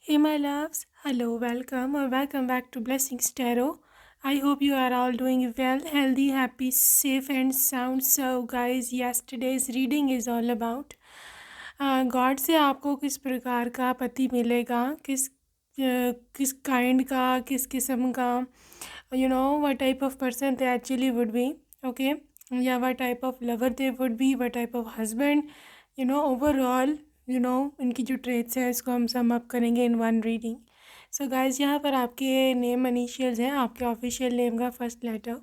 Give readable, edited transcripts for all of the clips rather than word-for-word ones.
Hey, my loves. Hello, welcome, or welcome back to Blessings Tarot. I hope you are all doing well, healthy, happy, safe, and sound. So, guys, yesterday's reading is all about God से आपको किस प्रकार का पति मिलेगा, किस kind का, किस किस्म का, what type of person they actually would be, okay, या what type of lover they would be, what type of husband, overall, इनकी जो ट्रेट्स हैं इसको हम सम अप करेंगे in one reading. So guys, यहाँ पर आपके नेम इनिशियल्स हैं, आपके ऑफिशियल नेम का फर्स्ट लेटर.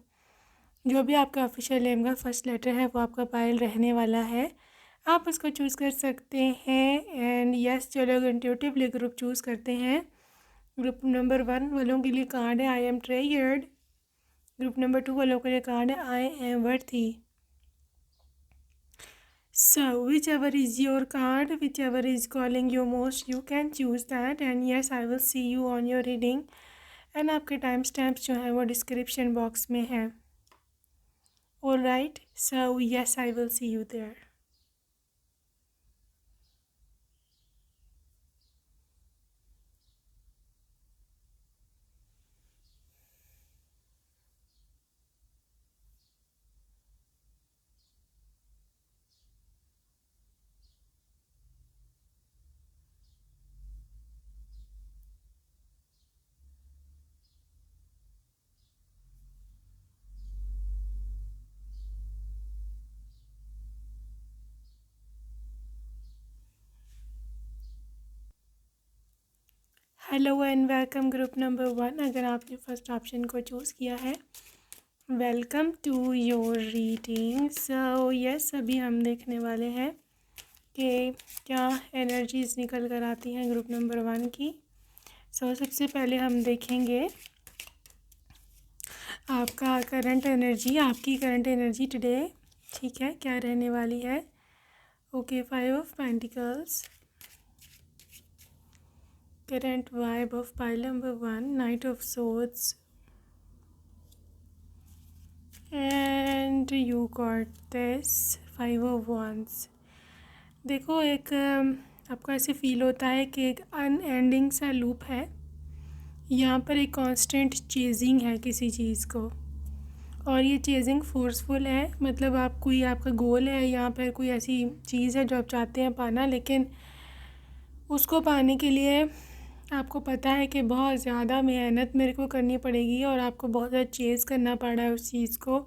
जो भी आपका ऑफिशियल नेम का फर्स्ट लेटर है वो आपका पायल रहने वाला है. आप उसको चूज़ कर सकते हैं. एंड यस, जो लोग इंट्यूटिवली ग्रुप चूज़ करते हैं, ग्रुप नंबर 1 वालों के लिए कार्ड है आई एम ट्रेयर्ड. ग्रुप नंबर 2 वालों के लिए कार्ड है I am worthy. So, whichever is your card, whichever is calling you most, you can choose that. And yes, I will see you on your reading. And आपके time stamps जो हैं वो description box में हैं. Alright, so yes, I will see you there. Hello and welcome group number 1. अगर आपने first option को choose किया है, welcome to your reading. So yes, अभी हम देखने वाले हैं कि क्या एनर्जीज निकल कर आती हैं ग्रुप नंबर 1 की. सो सबसे पहले हम देखेंगे आपका करंट एनर्जी, आपकी करंट एनर्जी टुडे, ठीक है, क्या रहने वाली है. Okay, 5 of pentacles, current vibe of pile number 1, Knight of Swords, and you got this 5 of Wands. देखो, एक आपको ऐसे फील होता है कि एक अनएंडिंग सा लूप है. यहाँ पर एक कांस्टेंट चेजिंग है किसी चीज़ को, और ये चेजिंग फोर्सफुल है. मतलब आपका गोल है, यहाँ पर कोई ऐसी चीज़ है जो आप चाहते हैं पाना, लेकिन उसको पाने के लिए आपको पता है कि बहुत ज़्यादा मेहनत मेरे को करनी पड़ेगी और आपको बहुत ज़्यादा चेज़ करना पड़ रहा है उस चीज़ को,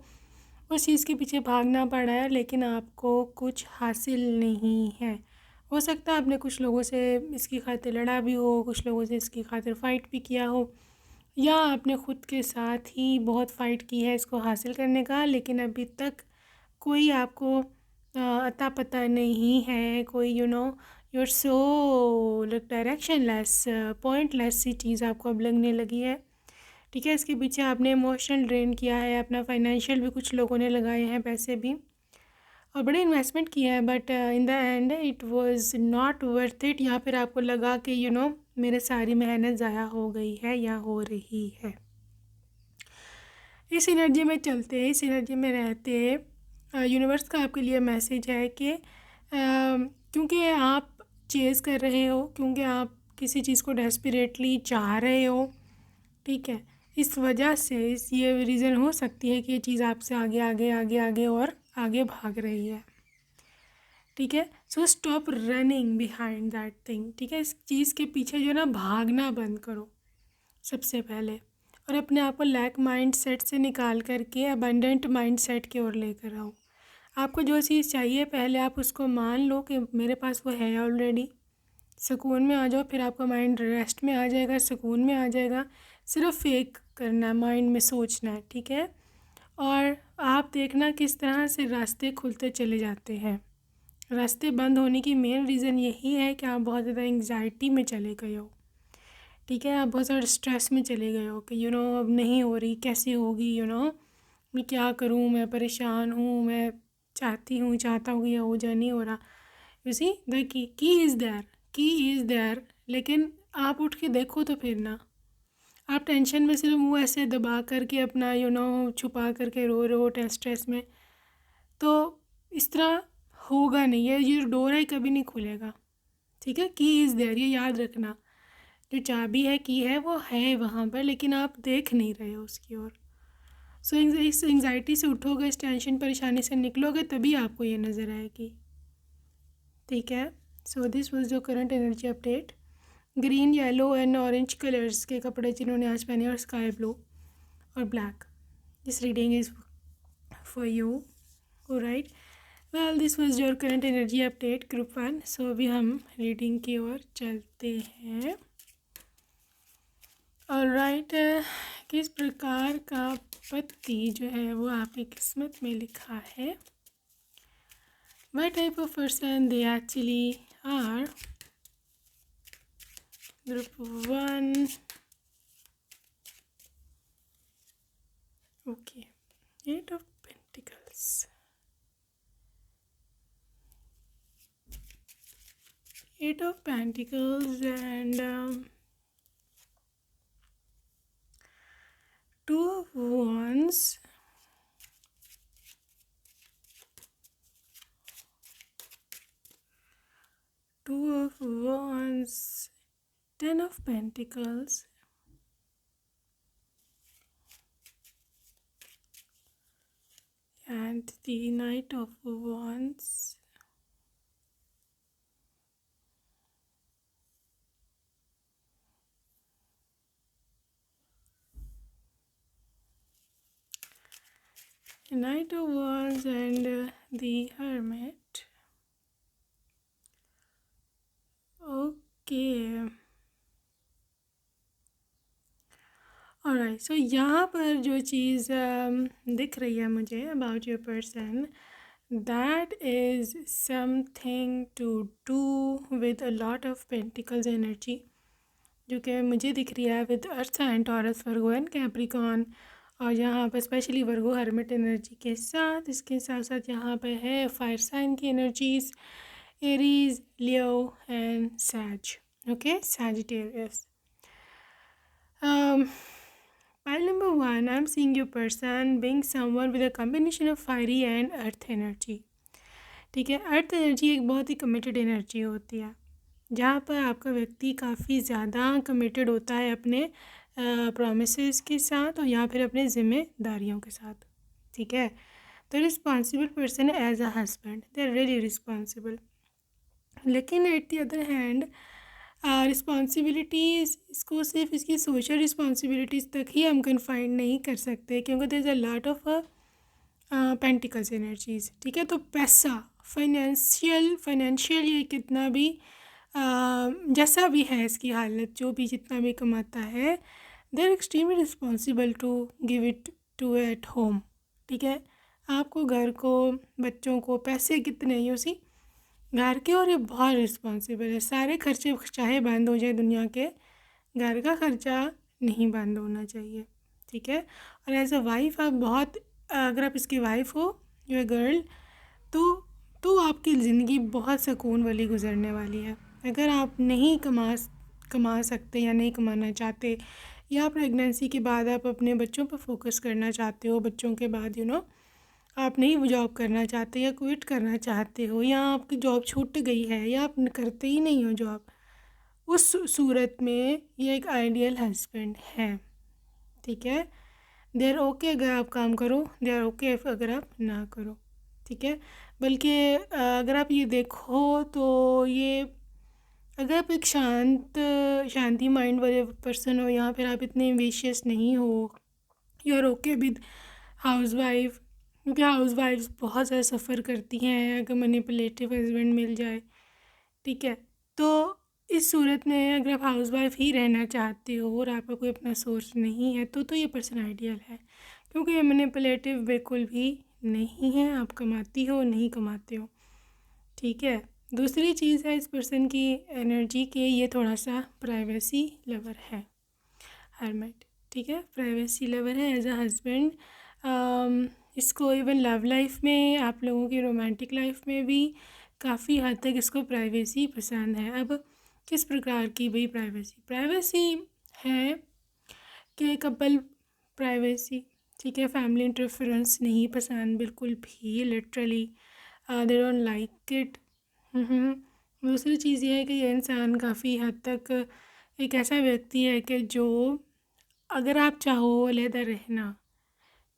उस चीज़ के पीछे भागना पड़ रहा है, लेकिन आपको कुछ हासिल नहीं है. हो सकता है आपने कुछ लोगों से इसकी खातिर लड़ा भी हो, कुछ लोगों से इसकी खातिर फ़ाइट भी किया हो, या आपने ख़ुद के साथ ही बहुत फ़ाइट की है इसको हासिल करने का, लेकिन अभी तक कोई आपको अता पता नहीं है. कोई यूर सो डायरेक्शनलेस, पॉइंटलेस सी चीज़ आपको अब लगने लगी है. ठीक है, इसके पीछे आपने इमोशनल ड्रेन किया है, अपना फाइनेंशियल भी कुछ लोगों ने लगाए हैं, पैसे भी, और बड़े इन्वेस्टमेंट किया है, but in the end it was not worth it. या फिर आपको लगा कि मेरे सारी मेहनत ज़ाया हो गई है या हो रही है. इस एनर्जी में चलते, इस एनर्जी में रहते, यूनिवर्स का आपके लिए मैसेज है कि क्योंकि आप चेज़ कर रहे हो, क्योंकि आप किसी चीज़ को डेस्परेटली चाह रहे हो, ठीक है, इस वजह से ये रीज़न हो सकती है कि ये चीज़ आपसे आगे आगे आगे आगे और आगे भाग रही है. ठीक है, so stop running behind that thing. ठीक है, इस चीज़ के पीछे जो ना भागना बंद करो सबसे पहले, और अपने आप को लैक माइंड सेट से निकाल करके अबंडेंट माइंड सेट की ओर लेकर आओ. आपको जो चीज़ चाहिए पहले आप उसको मान लो कि मेरे पास वो है ऑलरेडी. सुकून में आ जाओ, फिर आपका माइंड रेस्ट में आ जाएगा, सुकून में आ जाएगा. सिर्फ फेक करना है, माइंड में सोचना है, ठीक है. और आप देखना किस तरह से रास्ते खुलते चले जाते हैं. रास्ते बंद होने की मेन रीज़न यही है कि आप बहुत ज़्यादा एंग्जाइटी में चले गए हो. ठीक है, आप बहुत ज़्यादा स्ट्रेस में चले गए हो कि अब नहीं हो रही, कैसे होगी, मैं क्या करूँ, मैं परेशान हूँ, मैं चाहता हूँ कि ये हो जाए, नहीं हो रहा. You see the key is there, key is there, लेकिन आप उठ के देखो तो फिर ना. आप टेंशन में सिर्फ मुँह ऐसे दबा करके अपना छुपा करके रो रहे हो स्ट्रेस में, तो इस तरह होगा नहीं. ये डोर है, कभी नहीं खुलेगा. ठीक है, की इज़ देयर, ये याद रखना. जो चाबी है की है वो है वहाँ पर, लेकिन आप देख नहीं रहे हो उसकी ओर। सो इस एंग्जाइटी से उठोगे, इस टेंशन परेशानी से निकलोगे, तभी आपको ये नज़र आएगी। ठीक है। सो दिस वाज जो current energy update. Green, yellow and orange colours के कपड़े जिन्होंने आज पहने, और स्काई ब्लू और black, this reading is for you. Right, well this was your current energy update group 1। सो अभी हम रीडिंग की ओर चलते हैं। ऑलराइट, किस प्रकार का पति जो है वो आपकी किस्मत में लिखा है, what type of person they actually are, group 1. Okay, 8 of Pentacles, 8 of Pentacles and 2 of Wands, 2 of Wands, 10 of Pentacles, and the Knight of Wands. Knight of Wands and the Hermit. Okay. Alright, so यहाँ पर जो चीज़ दिख रही है मुझे about your person, that is something to do with a lot of pentacles energy, जो कि मुझे दिख रही है with earth sign, Taurus, Virgo and Capricorn. और यहाँ पर स्पेशली वर्गो हर्मिट एनर्जी के साथ, इसके साथ साथ यहाँ पर है फायर साइन की energies, Aries, Leo and Sag. Okay, Sagittarius. Pile number 1, I'm seeing your person being someone with a combination of fiery and earth energy. ठीक है, अर्थ एनर्जी एक बहुत ही कमिटेड एनर्जी होती है, जहाँ पर आपका व्यक्ति काफ़ी ज़्यादा कमिटेड होता है अपने प्रोमिसेस के साथ और या फिर अपने जिम्मेदारियों के साथ। ठीक है, तो responsible person as a husband, they are really responsible. लेकिन at the other hand responsibilities, इसको सिर्फ इसकी सोशल रिस्पॉन्सिबिलिटीज़ तक ही हम कन्फाइंड नहीं कर सकते, क्योंकि there is a lot of pentacles energies. ठीक है, तो पैसा, फाइनेंशियल ये कितना भी जैसा भी है इसकी हालत, जो भी जितना भी कमाता है, they are extremely responsible to give it to at home. ठीक है, आपको घर को, बच्चों को पैसे कितने ही उसी घर के, और ये बहुत रिस्पॉन्सिबल है। सारे खर्चे चाहे बंद हो जाए दुनिया के, घर का खर्चा नहीं बंद होना चाहिए। ठीक है, और एज अ वाइफ आप बहुत, अगर आप इसकी वाइफ हो, यू गर्ल, तो आपकी ज़िंदगी बहुत सुकून वाली गुजरने वाली है। अगर आप नहीं कमा सकते या नहीं कमाना चाहते, या प्रेगनेंसी के बाद आप अपने बच्चों पर फोकस करना चाहते हो, बच्चों के बाद आप नहीं जॉब करना चाहते या क्विट करना चाहते हो, या आपकी जॉब छूट गई है या आप करते ही नहीं हो जॉब, उस सूरत में ये एक आइडियल हस्बैंड है। ठीक है, दे आर ओके अगर आप काम करो, दे आर ओके अगर आप ना करो। ठीक है, बल्कि अगर आप ये देखो तो ये, अगर आप एक शांति माइंड वाले पर्सन हो, या फिर आप इतने एम्बिशियस नहीं हो, you are okay with housewife, क्योंकि हाउस वाइफ्स बहुत ज़्यादा सफ़र करती हैं अगर मैनिपुलेटिव हस्बैंड मिल जाए। ठीक है, तो इस सूरत में अगर आप हाउस वाइफ ही रहना चाहते हो और आपका कोई अपना सोर्स नहीं है, तो ये पर्सन आइडियल है, क्योंकि ये मैनिपुलेटिव बिल्कुल भी नहीं है। आप कमाती हो, नहीं कमाते हो। ठीक है, दूसरी चीज़ है इस पर्सन की एनर्जी के, ये थोड़ा सा प्राइवेसी लवर है, हर्मिट। ठीक है, प्राइवेसी लवर है एज अ हस्बैंड। इसको इवन लव लाइफ में, आप लोगों की रोमांटिक लाइफ में भी काफ़ी हद तक इसको प्राइवेसी पसंद है। अब किस प्रकार की भाई प्राइवेसी है कि कपल प्राइवेसी, ठीक है, फैमिली इंटरफेरेंस नहीं पसंद बिल्कुल भी, literally they don't like it. दूसरी चीज़ ये है कि ये इंसान काफ़ी हद तक एक ऐसा व्यक्ति है कि जो, अगर आप चाहो अलहदा रहना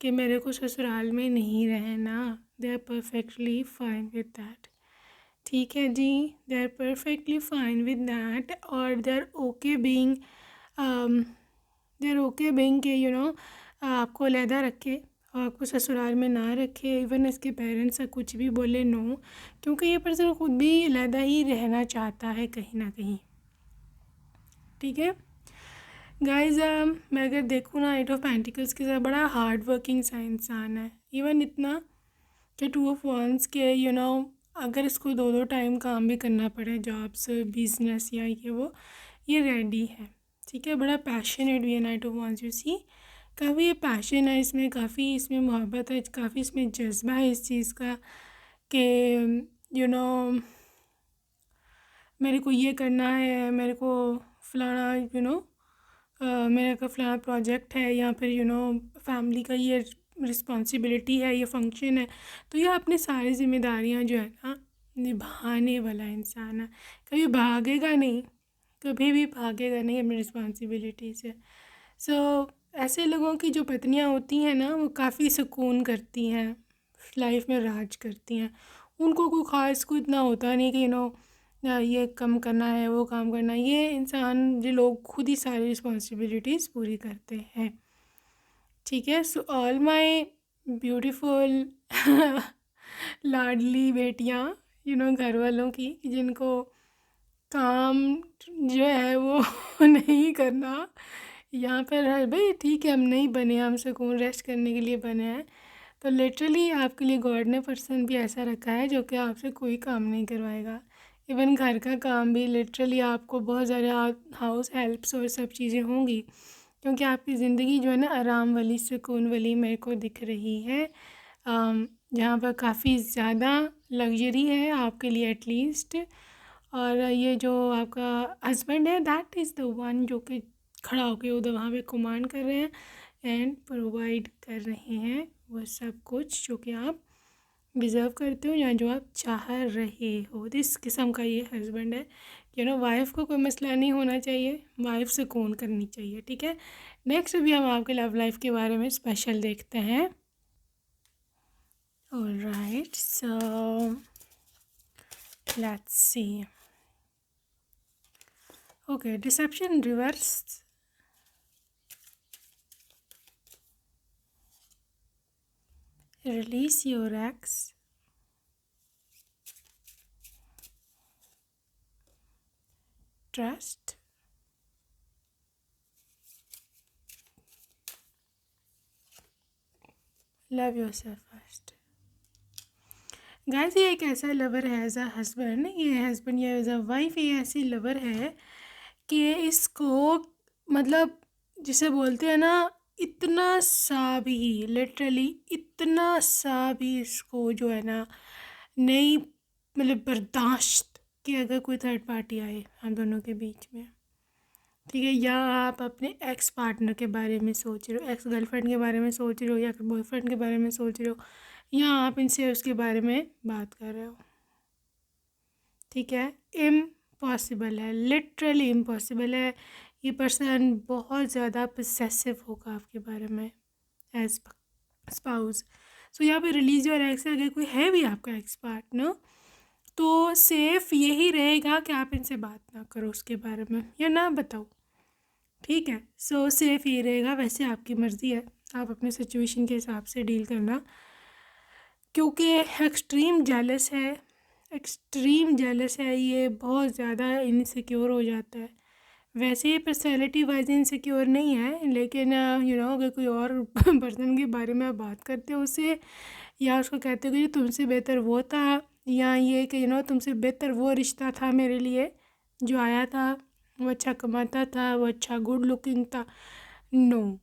कि मेरे को ससुराल में नहीं रहना, they are perfectly fine with that. ठीक है जी, they are perfectly fine with that, और they are okay being, they are okay being के आपको अलहदा रखे और आपको ससुराल में ना रखे, इवन इसके पेरेंट्स से कुछ भी बोले नो, क्योंकि ये पर्सन खुद भी अलहदा ही रहना चाहता है कहीं ना कहीं। ठीक है गाइज, मैं अगर देखूँ ना, एट ऑफ पेंटिकल्स के साथ बड़ा हार्ड वर्किंग सा इंसान है, इवन इतना कि टू ऑफ वंस के अगर इसको 2-2 टाइम काम भी करना पड़े, जॉब्स, बिजनेस या ये रेडी है। ठीक है, बड़ा पैशनेट भी है night of once, you see, काफ़ी ये पैशन है इसमें, काफ़ी इसमें मोहब्बत है, काफ़ी इसमें जज्बा है इस चीज़ का कि यू नो मेरे को ये करना है, मेरे को फलाना मेरे का फलाना प्रोजेक्ट है, या फिर फैमिली का ये रिस्पॉन्सिबिलिटी है, ये फंक्शन है, तो ये अपनी सारी जिम्मेदारियां जो है ना निभाने वाला इंसान है, कभी भागेगा नहीं, कभी भी भागेगा नहीं अपनी रिस्पॉन्सिबिलिटी से। सो ऐसे लोगों की जो पत्नियां होती हैं ना, वो काफ़ी सुकून करती हैं, लाइफ में राज करती हैं, उनको कोई ख़ास को इतना होता नहीं कि ये कम करना है, वो काम करना है, ये इंसान, ये लोग खुद ही सारी रिस्पॉन्सिबिलिटीज़ पूरी करते हैं। ठीक है, सो ऑल माई ब्यूटीफुल लाडली बेटियाँ, घर वालों की, जिनको काम जो है वो नहीं करना, यहाँ पर है भाई, ठीक है हम नहीं बने, हम सुकून रेस्ट करने के लिए बने हैं, तो लिटरली आपके लिए गॉड ने पर्सन भी ऐसा रखा है जो कि आपसे कोई काम नहीं करवाएगा। इवन घर का काम भी लिटरली आपको बहुत ज़्यादा हाउस हेल्प्स और सब चीज़ें होंगी, क्योंकि आपकी ज़िंदगी जो है ना आराम वाली, सुकून वाली मेरे को दिख रही है, जहाँ पर काफ़ी ज़्यादा लग्जरी है आपके लिए एटलीस्ट। और ये जो आपका हस्बैंड है, दैट इज़ द वन जो कि खड़ा होकर उधर वहाँ पे कमांड कर रहे हैं एंड प्रोवाइड कर रहे हैं वो सब कुछ जो कि आप डिज़र्व करते हो या जो आप चाह रहे हो। इस किस्म का ये हस्बैंड है, वाइफ को कोई मसला नहीं होना चाहिए, वाइफ सुकून करनी चाहिए। ठीक है, नेक्स्ट अभी हम आपके लव लाइफ के बारे में स्पेशल देखते हैं। Alright, so let's see. Okay, deception reverse, release your ex, trust, love yourself first। Guys, ये एक ऐसा लवर है एज अ हस्बैंड, ये हस्बैंड या एज अ वाइफ, ये ऐसी लवर है कि इसको मतलब जिसे बोलते हैं ना, इतना सा भी, लिटरली इतना सा भी इसको जो है ना नहीं मतलब बर्दाश्त कि अगर कोई थर्ड पार्टी आए हम दोनों के बीच में। ठीक है, या आप अपने एक्स पार्टनर के बारे में सोच रहे हो, एक्स गर्लफ्रेंड के बारे में सोच रहे हो, या फिर बॉयफ्रेंड के बारे में सोच रहे हो, या आप इनसे उसके बारे में बात कर रहे हो। ठीक है, इम्पॉसिबल है, लिटरली इम्पॉसिबल है। ये पर्सन बहुत ज़्यादा पोसेसिव होगा आपके बारे में एज स्पाउस। सो यहाँ पे रिलीज योर एक्स, अगर कोई है भी आपका एक्स पार्टनर, तो सेफ यही रहेगा कि आप इनसे बात ना करो उसके बारे में या ना बताओ। ठीक है, सो सेफ ये रहेगा। वैसे आपकी मर्ज़ी है, आप अपने सिचुएशन के हिसाब से डील करना, क्योंकि एक्सट्रीम जेलस है, एक्सट्रीम जेलस है, ये बहुत ज़्यादा इनसिक्योर हो जाता है। वैसे ये पर्सनैलिटी वाइज इनसिक्योर नहीं है, लेकिन अगर कोई और पर्सन के बारे में आप बात करते हो उससे, या उसको कहते हो कि तुमसे बेहतर वो था, या ये कि तुमसे बेहतर वो रिश्ता था मेरे लिए जो आया था, वो अच्छा कमाता था, वो अच्छा गुड लुकिंग था, नो,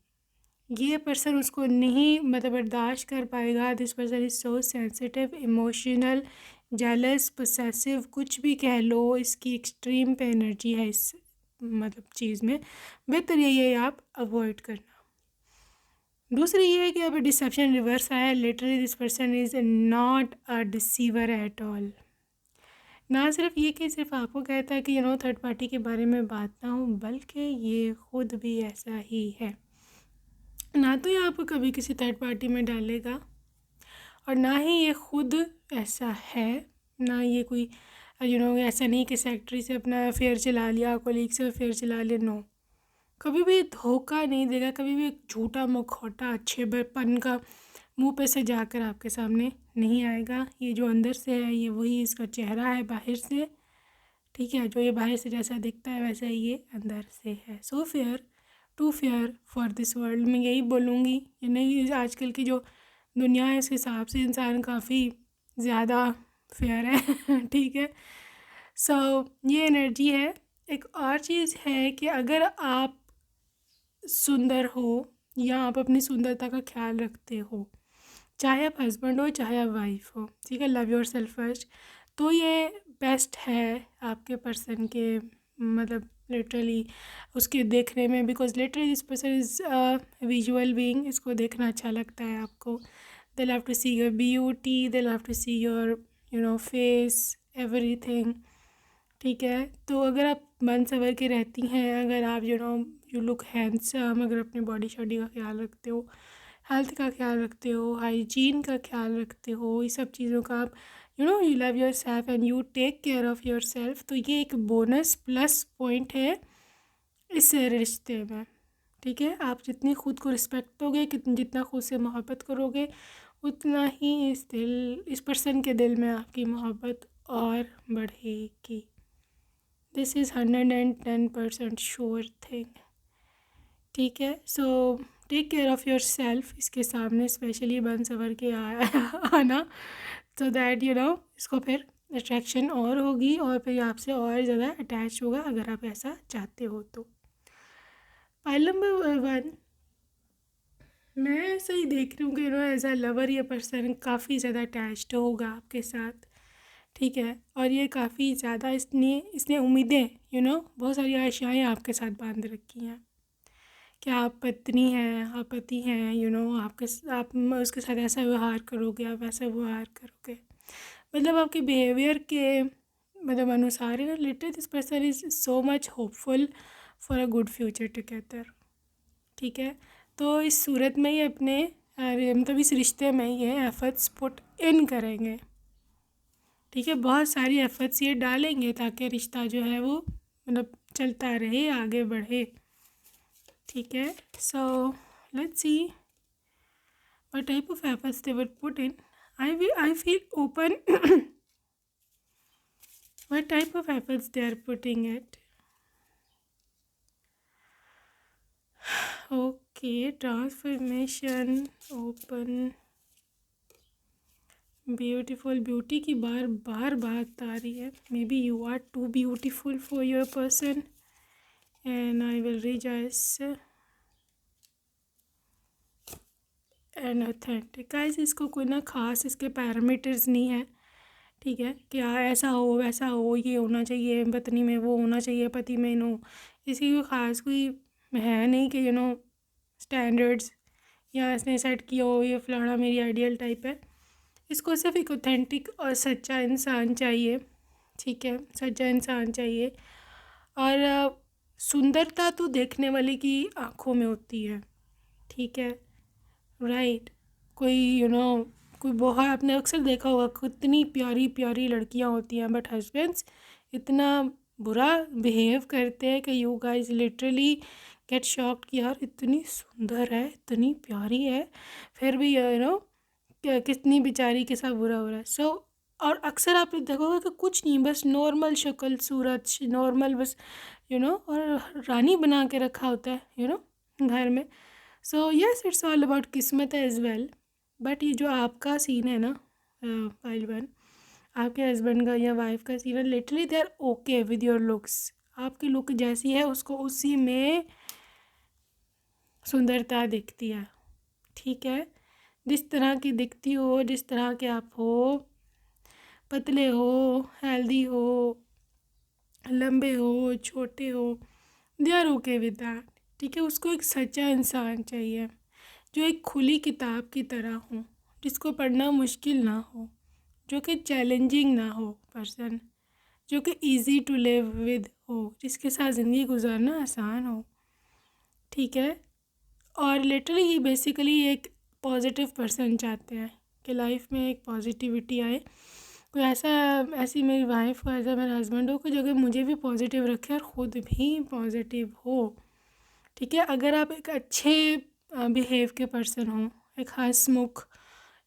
ये पर्सन उसको नहीं मतलब बर्दाश्त कर पाएगा। This person is so sensitive, emotional, jealous, possessive, कुछ भी कह लो, इसकी एक्सट्रीम पे एनर्जी है इस मतलब चीज़ में। बेहतर यही है आप अवॉइड करना। दूसरी ये है कि अब डिसेप्शन रिवर्स आया, literally this person is not a deceiver at all. ना सिर्फ ये कि सिर्फ आपको कहता है कि थर्ड पार्टी के बारे में बात ना हो, बल्कि ये खुद भी ऐसा ही है। ना तो ये आपको कभी किसी थर्ड पार्टी में डालेगा, और ना ही ये खुद ऐसा है, ना ये कोई ऐसा नहीं कि सेक्रेटरी से अपना अफेयर चला लिया, कोलीग से अफेयर चला लिया। नो, कभी भी धोखा नहीं देगा, कभी भी एक झूठा मुखौटा अच्छेपन का मुंह पे से जाकर आपके सामने नहीं आएगा। ये जो अंदर से है ये वही इसका चेहरा है बाहर से, ठीक है। जो ये बाहर से जैसा दिखता है वैसा ही ये अंदर से है। So fair to fair for this world, मैं यही बोलूँगी। ये नहीं, आजकल की जो दुनिया है इस हिसाब से इंसान काफ़ी ज़्यादा फेयर है ठीक है। सो ये एनर्जी है। एक और चीज़ है कि अगर आप सुंदर हो या आप अपनी सुंदरता का ख्याल रखते हो, चाहे आप हस्बैंड हो चाहे आप वाइफ हो, ठीक है, लव योर सेल्फ फर्स्ट, तो ये बेस्ट है आपके पर्सन के, मतलब लिटरली उसके देखने में, because literally this person is visual being. इसको देखना अच्छा लगता है आपको। They love to see your beauty, they love to see your face, everything, ठीक है। तो अगर आप मन संवर के रहती हैं, अगर आप यू लुक हैंडसम, अगर अपनी बॉडी शॉडी का ख्याल रखते हो, हेल्थ का ख्याल रखते हो, हाइजीन का ख्याल रखते हो, ये सब चीज़ों का आप you love yourself and you take care of yourself, तो ये एक बोनस प्लस पॉइंट है इस रिश्ते में, ठीक है। आप जितनी खुद को रिस्पेक्ट दोगे, जितना खुद से मोहब्बत करोगे, उतना ही इस पर्सन के दिल में आपकी मोहब्बत और बढ़ेगी। दिस इज़ 110% श्योर थिंग, ठीक है। So take care of yourself, इसके सामने स्पेशली बन सवर के आना, सो दैट इसको फिर अट्रैक्शन और होगी और फिर आपसे और ज़्यादा अटैच होगा, अगर आप ऐसा चाहते हो तो। पाइल नंबर 1, मैं ऐसा ही देख रही हूँ कि एज अ लवर ये पर्सन काफ़ी ज़्यादा अटैच्ड होगा आपके साथ, ठीक है। और ये काफ़ी ज़्यादा इसने उम्मीदें बहुत सारी आशाएं आपके साथ बांध रखी हैं कि आप पत्नी हैं, आप पति हैं, आप उसके साथ ऐसा व्यवहार करोगे, आप वैसा व्यवहार करोगे, मतलब आपके बिहेवियर के मतलब अनुसार literally this person is so much hopeful for a good future together, ठीक है। तो इस सूरत में ही अपने मतलब इस रिश्ते में ये एफर्ट्स पुट इन करेंगे, ठीक है। बहुत सारी एफर्ट्स ये डालेंगे ताकि रिश्ता जो है वो मतलब चलता रहे, आगे बढ़े, ठीक है। सो let's C what type of efforts they would put in. I feel open what type of efforts they are putting it. Okay, transformation, open, beautiful, beauty की बार बार बात आ रही है। Maybe you are too beautiful for your person and I will rejoice and authentic. Guys, इसको कोई ना खास इसके parameters नहीं है, ठीक है। क्या ऐसा हो वैसा हो, ये होना चाहिए पत्नी में, वो होना चाहिए पति में, नो, इसकी कोई ख़ास कोई है नहीं कि स्टैंडर्ड्स या इसने सेट किया हो ये फलाना मेरी आइडियल टाइप है। इसको सिर्फ एक ऑथेंटिक और सच्चा इंसान चाहिए, ठीक है, सच्चा इंसान चाहिए। और सुंदरता तो देखने वाले की आँखों में होती है, ठीक है, राइट। कोई कोई बहुत, आपने अक्सर देखा होगा कितनी प्यारी प्यारी लड़कियां होती हैं, बट हस्बैंड्स इतना बुरा बिहेव करते हैं कि you guys literally get shocked कि यार इतनी सुंदर है, इतनी प्यारी है, फिर भी कितनी बेचारी के साथ बुरा हो रहा है। सो और अक्सर आप देखोगे कि कुछ नहीं, बस नॉर्मल शक्ल सूरत, नॉर्मल बस और रानी बना के रखा होता है घर में। So yes, it's all about किस्मत एज वेल। बट ये जो आपका सीन है ना पाइल 1, आपके हस्बैंड का या वाइफ का सीन है, literally they are okay with your looks. आपकी लुक जैसी है उसको उसी में सुंदरता दिखती है, ठीक है। जिस तरह की दिखती हो, जिस तरह के आप हो, पतले हो, हेल्दी हो, लंबे हो, छोटे हो, they are okay with that, ठीक है। उसको एक सच्चा इंसान चाहिए जो एक खुली किताब की तरह हो, जिसको पढ़ना मुश्किल ना हो, जो कि चैलेंजिंग ना हो पर्सन, जो कि ईज़ी टू लिव विद हो, जिसके साथ ज़िंदगी गुजारना आसान हो, ठीक है। और लिटरली ये बेसिकली एक पॉजिटिव पर्सन चाहते हैं कि लाइफ में एक पॉजिटिविटी आए। कोई ऐसी मेरी वाइफ हो, ऐसा मेरा हस्बैंड हो कि जो कि मुझे भी पॉजिटिव रखे और ख़ुद भी पॉजिटिव हो, ठीक है। अगर आप एक अच्छे बिहेव के पर्सन हो, एक हंसमुख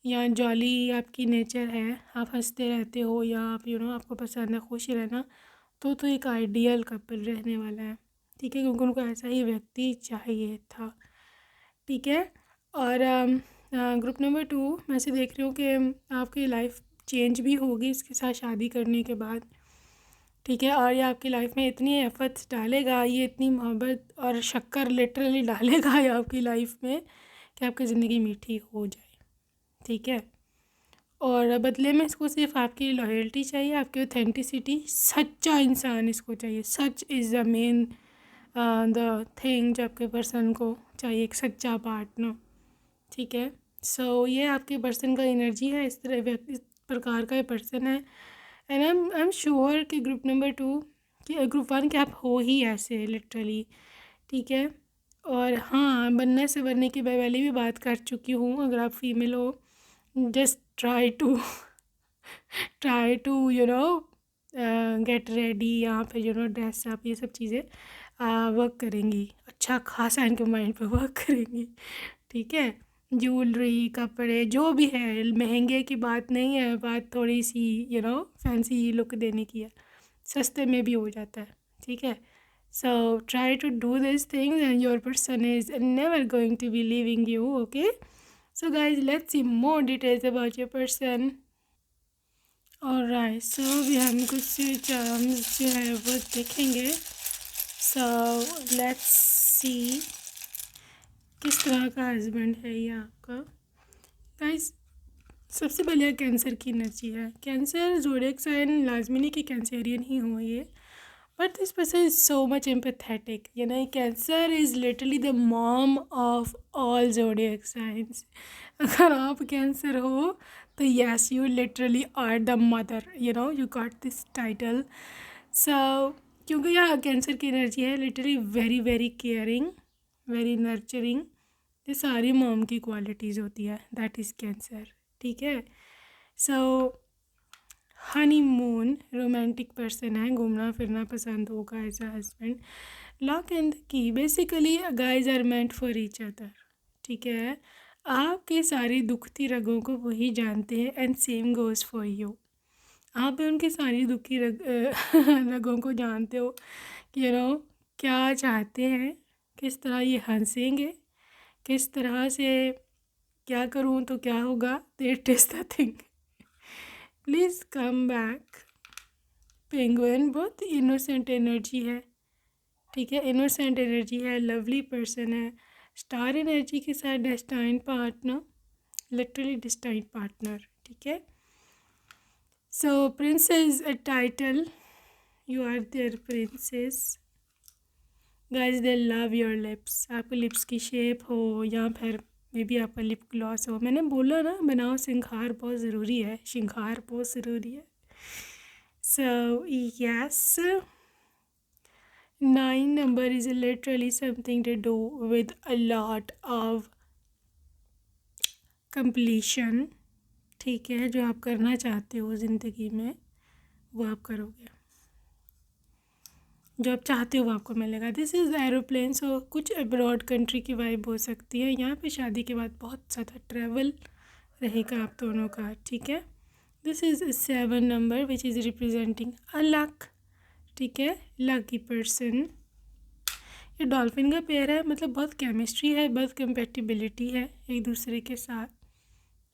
या जॉली आपकी नेचर है, आप हंसते रहते हो या आप आपको पसंद है खुश रहना, तो एक आइडियल कपल रहने वाला है, ठीक है, क्योंकि उनको ऐसा ही व्यक्ति चाहिए था, ठीक है। और ग्रुप नंबर 2 मैं से देख रही हूँ कि आपकी लाइफ चेंज भी होगी इसके साथ शादी करने के बाद, ठीक है। और ये आपकी लाइफ में इतनी एफर्ट्स डालेगा, ये इतनी मोहब्बत और शक्कर लिटरली डालेगा ये आपकी लाइफ में कि आपकी ज़िंदगी मीठी हो जाए, ठीक है। और बदले में इसको सिर्फ आपकी लॉयल्टी चाहिए, आपकी ऑथेंटिसिटी, सच्चा इंसान इसको चाहिए। Such is the main the thing जो आपके पर्सन को चाहिए, एक सच्चा पार्टनर, ठीक है। सो ये आपके पर्सन का एनर्जी है, इस प्रकार का ये पर्सन है। एंड आई एम श्योर कि ग्रुप नंबर 2 कि ग्रुप 1 के आप हो ही ऐसे लिटरली, ठीक है। और हाँ, बनने से बनने की मैं पहले भी बात कर चुकी हूँ, अगर आप फीमेल हो just try to get ready, या फिर ड्रेस अप, ये सब चीज़ें वर्क करेंगी, अच्छा खासा इनके माइंड पे वर्क करेंगी, ठीक है। ज्वेलरी, कपड़े, जो भी है, महंगे की बात नहीं है, बात थोड़ी सी फैंसी लुक देने की है, सस्ते में भी हो जाता है, ठीक है। So try to do this things and your person is never going to be leaving you, okay. So guys, let's see more details about your person. Alright, so अभी हम कुछ charms जो है वो देखेंगे. So let's see किस तरह का हस्बैंड है ये आपका. Guys, सबसे पहले कैंसर की एनर्जी है. कैंसर ज़ोडिएक साइन लाजमी नहीं कि कैंसरियन ही हो ये, but this person is so much empathetic. Cancer is literally the mom of all zodiac signs. अगर आप कैंसर हो तो yes, you literally are the mother. You got this title. So क्योंकि यह कैंसर की एनर्जी है, literally very very caring, very nurturing, ये सारी मॉम की क्वालिटीज़ होती है. दैट इज़ कैंसर, ठीक है. सो हनीमून रोमांटिक पर्सन है, घूमना फिरना पसंद होगा as a husband. Lock and key, basically guys are meant for each other, ठीक है. आपके सारी दुखती रगों को वही जानते हैं and same goes for you. आप भी उनकी सारी दुखी रगों को जानते हो कि क्या चाहते हैं, किस तरह ये हंसेंगे, किस तरह से क्या करूँ तो क्या होगा. That is the thing. Please come back. Penguin बहुत इनोसेंट एनर्जी है, ठीक है. इनोसेंट एनर्जी है, लवली पर्सन है. स्टार एनर्जी के साथ destine partner, literally destine partner, ठीक है. So princess a title, you are their princess. Guys they love your lips. आपके लिप्स की शेप हो या फिर मे बी आपका लिप ग्लॉस हो. मैंने बोला ना, बनाओ श्रृंगार बहुत ज़रूरी है, श्रृंगार बहुत ज़रूरी है. So yes, 9 number is literally something to do with a lot of completion, ठीक है. जो आप करना चाहते हो ज़िंदगी में वो आप करोगे, जो आप चाहते हो वो आपको मिलेगा. This is aeroplane. सो कुछ अब्रॉड कंट्री की वाइब हो सकती है. यहाँ पे शादी के बाद बहुत ज़्यादा ट्रैवल रहेगा आप दोनों का, ठीक है. This is 7 number which is representing a luck, ठीक है. Lucky person. ये डॉल्फिन का पेयर है, मतलब बहुत केमिस्ट्री है, बहुत कंपेटिबिलिटी है एक दूसरे के साथ,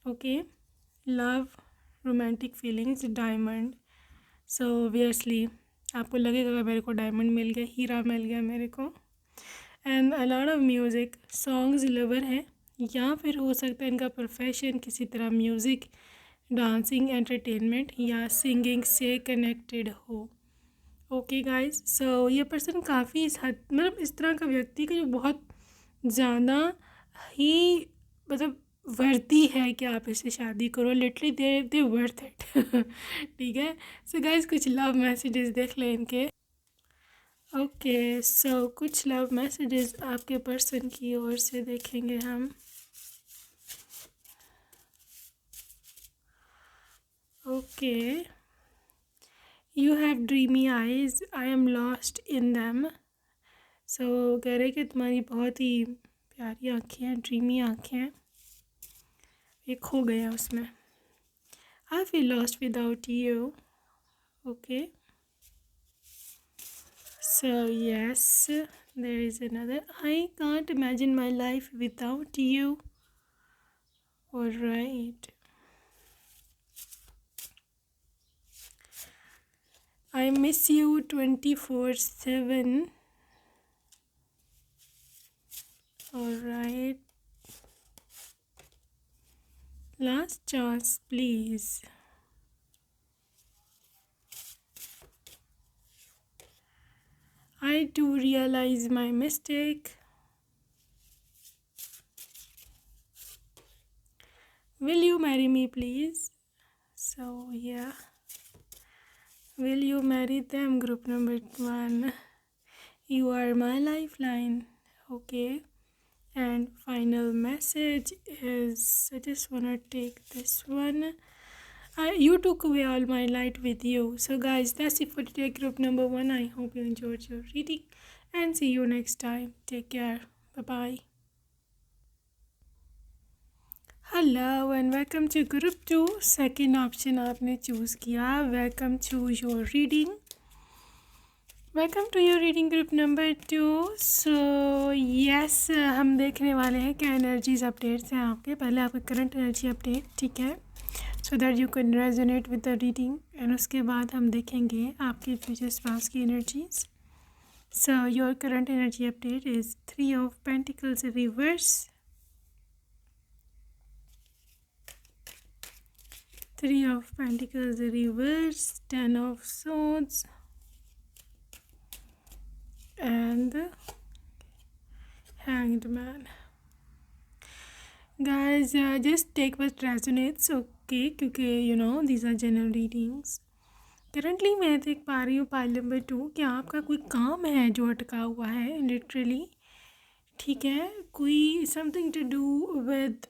okay. Love, romantic feelings, diamond. So obviously आपको लगेगा कि मेरे को डायमंड मिल गया, हीरा मिल गया मेरे को. And a lot of music, songs lover है, या फिर हो सकता है इनका प्रोफेशन किसी तरह म्यूज़िक, डांसिंग, एंटरटेनमेंट या सिंगिंग से कनेक्टेड हो, ओके गाइज. सो ये पर्सन काफ़ी इस हद, मतलब इस तरह का व्यक्ति का जो बहुत ज़्यादा ही मतलब वर्दी है कि आप इससे शादी करो, लिटरली दे वर्थ इट। ठीक है। सो गाइस कुछ लव मैसेजेस देख लें इनके। ओके सो कुछ लव मैसेजेस आपके पर्सन की ओर से देखेंगे हम। Okay, you have dreamy eyes, I am lost in them. So कह रहे कि तुम्हारी बहुत ही प्यारी आँखें हैं, ड्रीमी आँखें हैं, ये खो गया उसमें। I feel lost without you. Okay so yes, there is another, I can't imagine my life without you. All right, I miss you 24/7. All right, last chance please. I do realize my mistake. Will you marry me please? So yeah, will you marry them? Group number 1, you are my lifeline. Okay, and final message is, I just want to take this one. You took away all my light with you. So guys, that's it for today, group number 1. I hope you enjoyed your reading and see you next time. Take care. Bye bye. Hello and welcome to group 2. Second option आपने चूज़ किया. Welcome to your reading. Welcome to your reading group number 2. So yes, हम देखने वाले हैं क्या energies updates हैं आपके. पहले आपके करंट एनर्जी अपडेट, ठीक है, so that you can resonate with the reading. And उसके बाद हम देखेंगे आपके फ्यूचर स्पाउस की energies. So your current energy update is 3 of pentacles reverse, 3 of pentacles reverse, 10 of swords and hanged man. Guys, just take what resonates, okay, क्योंकि you know these are general readings. Currently मैं देख पा रही हूँ pile number 2 कि आपका कोई काम है जो अटका हुआ है लिटरली, ठीक है, कोई something to do with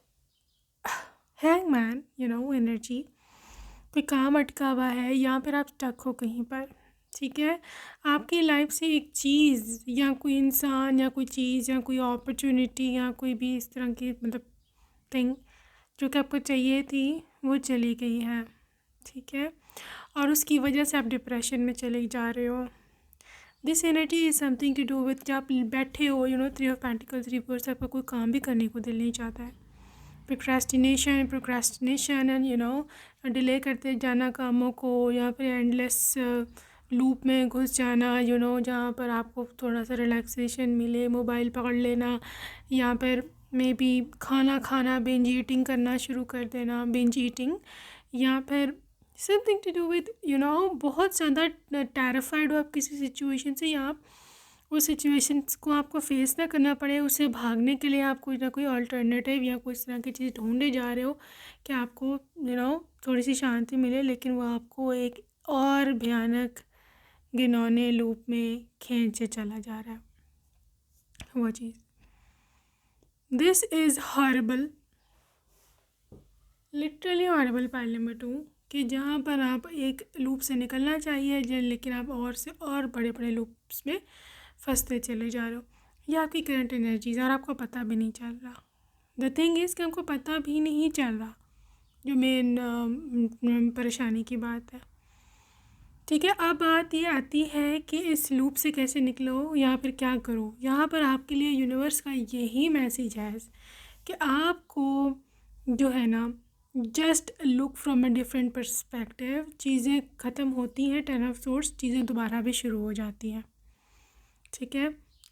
hangman, you know energy. कोई काम अटका हुआ है या फिर आप स्टक हो कहीं पर, ठीक है. आपकी लाइफ से एक चीज़ या कोई इंसान या कोई चीज़ या कोई अपॉर्चुनिटी या कोई भी इस तरह की मतलब थिंग जो कि आपको चाहिए थी वो चली गई है, ठीक है, और उसकी वजह से आप डिप्रेशन में चले जा रहे हो. This energy is something to do with कि आप बैठे हो, you know, 3 of pentacles reverse, आपका कोई काम भी करने को दिल नहीं चाहता है. Procrastination and you know delay करते जाना कामों को, या फिर एंडलेस लूप में घुस जाना, यू नो, जहाँ पर आपको थोड़ा सा रिलैक्सेशन मिले, मोबाइल पकड़ लेना, या फिर मे बी खाना खाना, बिंज ईटिंग करना शुरू कर देना, बिंज ईटिंग, या फिर something to do with, you know, बहुत ज़्यादा टेरिफाइड हो आप किसी सिचुएशन से, या आप उस सिचुएशंस को आपको फेस ना करना पड़े, उससे भागने के लिए आप कोई ना कोई अल्टरनेटिव या कोई इस तरह की चीज़ ढूंढे जा रहे हो कि आपको यू नो थोड़ी सी शांति मिले, लेकिन वो आपको एक और भयानक घिनौने लूप में खींचे चला जा रहा है वो चीज़. This is horrible, literally horrible pile number 2, कि जहाँ पर आप एक लूप से निकलना चाहिए लेकिन आप और से और बड़े बड़े लूप्स में फंसते चले जा रहे हो. ये आपकी करंट एनर्जीज, और आपको पता भी नहीं चल रहा. द थिंग इज़ कि हमको पता भी नहीं चल रहा, जो मेन परेशानी की बात है, ठीक है. अब बात ये आती है कि इस लूप से कैसे निकलो या फिर क्या करो. यहाँ पर आपके लिए यूनिवर्स का यही मैसेज है कि आपको जो है ना, just look from a different perspective. चीज़ें ख़त्म होती हैं, 10 ऑफ सोर्स, चीज़ें दोबारा भी शुरू हो जाती हैं, ठीक है.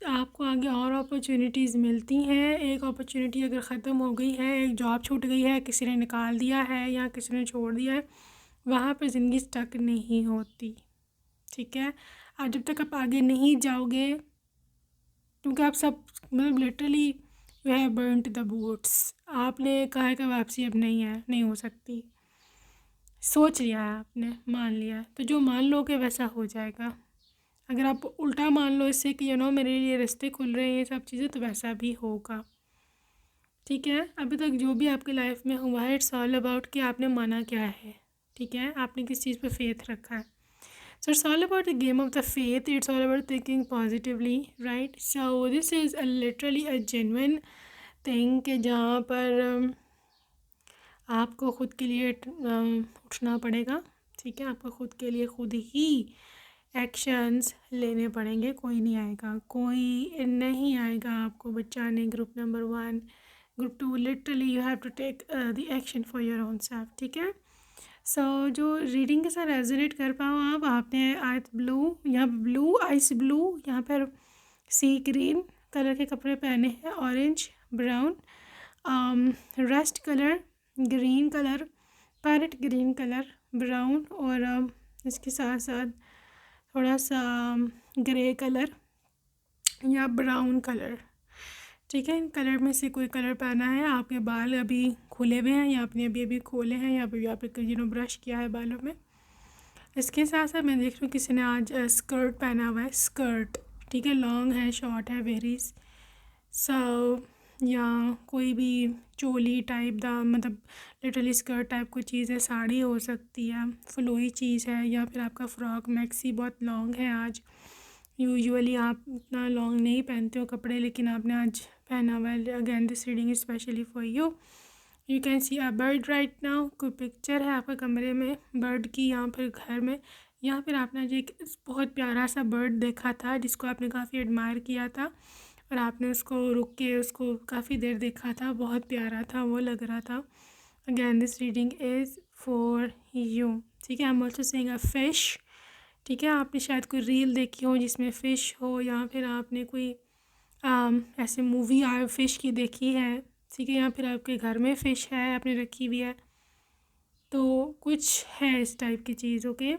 आपको आगे और अपॉर्चुनिटीज़ मिलती हैं. एक अपॉर्चुनिटी अगर ख़त्म हो गई है, एक जॉब छूट गई है, किसी ने निकाल दिया है या किसी ने छोड़ दिया है, वहाँ पर ज़िंदगी स्टक नहीं होती, ठीक है. आज जब तक आप आगे नहीं जाओगे, क्योंकि आप सब मतलब literally you have burned the boats, आपने कहा है कि वापसी अब नहीं है, नहीं हो सकती, सोच लिया है आपने, मान लिया है, तो जो मान लोगे वैसा हो जाएगा। अगर आप उल्टा मान लो इससे कि मेरे लिए रास्ते खुल रहे हैं ये सब चीज़ें, तो वैसा भी होगा। ठीक है, अभी तक जो भी आपकी लाइफ में हुआ है, इट्स ऑल अबाउट कि आपने माना क्या है। ठीक है, आपने किस चीज़ पे फेथ रखा है। So it's all about the game of the faith, it's all about thinking positively, right. So this is literally a genuine thing कि जहाँ पर आपको ख़ुद के लिए उठना पड़ेगा। ठीक है, आपको ख़ुद के लिए खुद ही एक्शंस लेने पड़ेंगे, कोई नहीं आएगा, कोई नहीं आएगा आपको बचाने। Group number 1, group 2, literally you have to take the action for your own self. ठीक है, सो जो रीडिंग के साथ रेजोनेट कर पाओ आप, आपने आइस ब्लू, यहाँ ब्लू, आइस ब्लू, यहाँ पर सी ग्रीन कलर के कपड़े पहने हैं, orange, brown, rust colour, green colour, parrot green colour, brown, और इसके साथ साथ थोड़ा सा ग्रे कलर या ब्राउन कलर। ठीक है, इन कलर में से कोई कलर पहना है। आपके बाल अभी खुले हुए हैं या आपने अभी अभी खोले हैं या अभी आप ब्रश किया है बालों में। इसके साथ साथ मैं देख रही हूँ किसी ने आज स्कर्ट पहना हुआ है, स्कर्ट। ठीक है, लॉन्ग है, शॉर्ट है, वेरीज, सो या कोई भी चोली टाइप दा, मतलब लिटरली स्कर्ट टाइप कोई चीज़ है, साड़ी हो सकती है, फ्लोई चीज़ है, या फिर आपका फ्रॉक मैक्सी बहुत लॉन्ग है आज। यूजुअली आप इतना लॉन्ग नहीं पहनते हो कपड़े, लेकिन आपने आज पहना हुआ है। Again this reading is specially for you. You can see a bird right now. कोई पिक्चर है आपके कमरे में बर्ड की, या फिर घर में, या फिर आपने आज एक बहुत प्यारा सा बर्ड देखा था जिसको आपने काफ़ी एडमायर किया था और आपने उसको रुक के उसको काफ़ी देर देखा था, बहुत प्यारा था, वो लग रहा था। Again this reading is for you. ठीक है, I am also saying a fish. ठीक है, आपने शायद कोई रील देखी हो जिसमें फ़िश हो, या फिर आपने कोई ऐसे मूवी फ़िश की देखी है। ठीक है, या फिर आपके घर में फ़िश है आपने रखी हुई है, तो कुछ है इस टाइप की चीज़। Okay,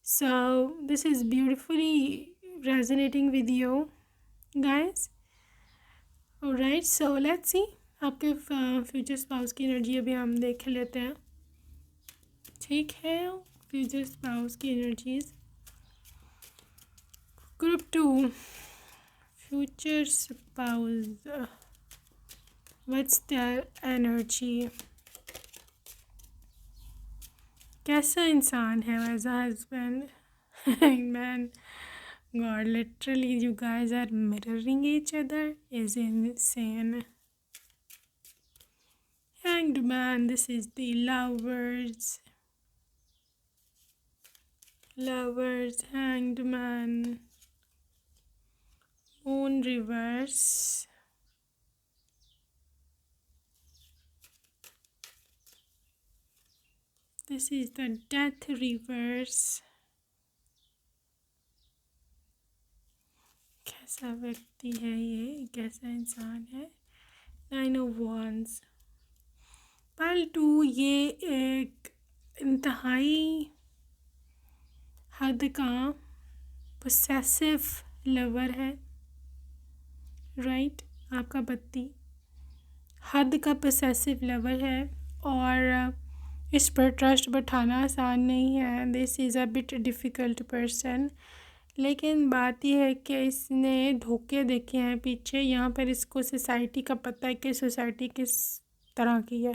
so this is beautifully resonating with you guys. Alright, so let's see आपके फ्यूचर स्पाउस की एनर्जी अभी हम देख लेते हैं। ठीक है, फ्यूचर स्पाउस की energies. Group 2, future spouse, what's their energy, कैसा इंसान है as a husband. Man, God, literally you guys are mirroring each other, is insane. Hanged Man, this is the lovers, Hanged Man, Moon reverse, this is the Death reverse. कैसा व्यक्ति है ये, कैसा इंसान है। 9 of Wands, पाइल 2, ये एक इंतहाई हद का पोसेसिव लवर है, राइट। आपका पति हद का पोसेसिव लवर है और इस पर ट्रस्ट बैठाना आसान नहीं है। This is a bit difficult person, लेकिन बात यह है कि इसने धोखे देखे हैं पीछे। यहाँ पर इसको सोसाइटी का पता है कि सोसाइटी किस तरह की है।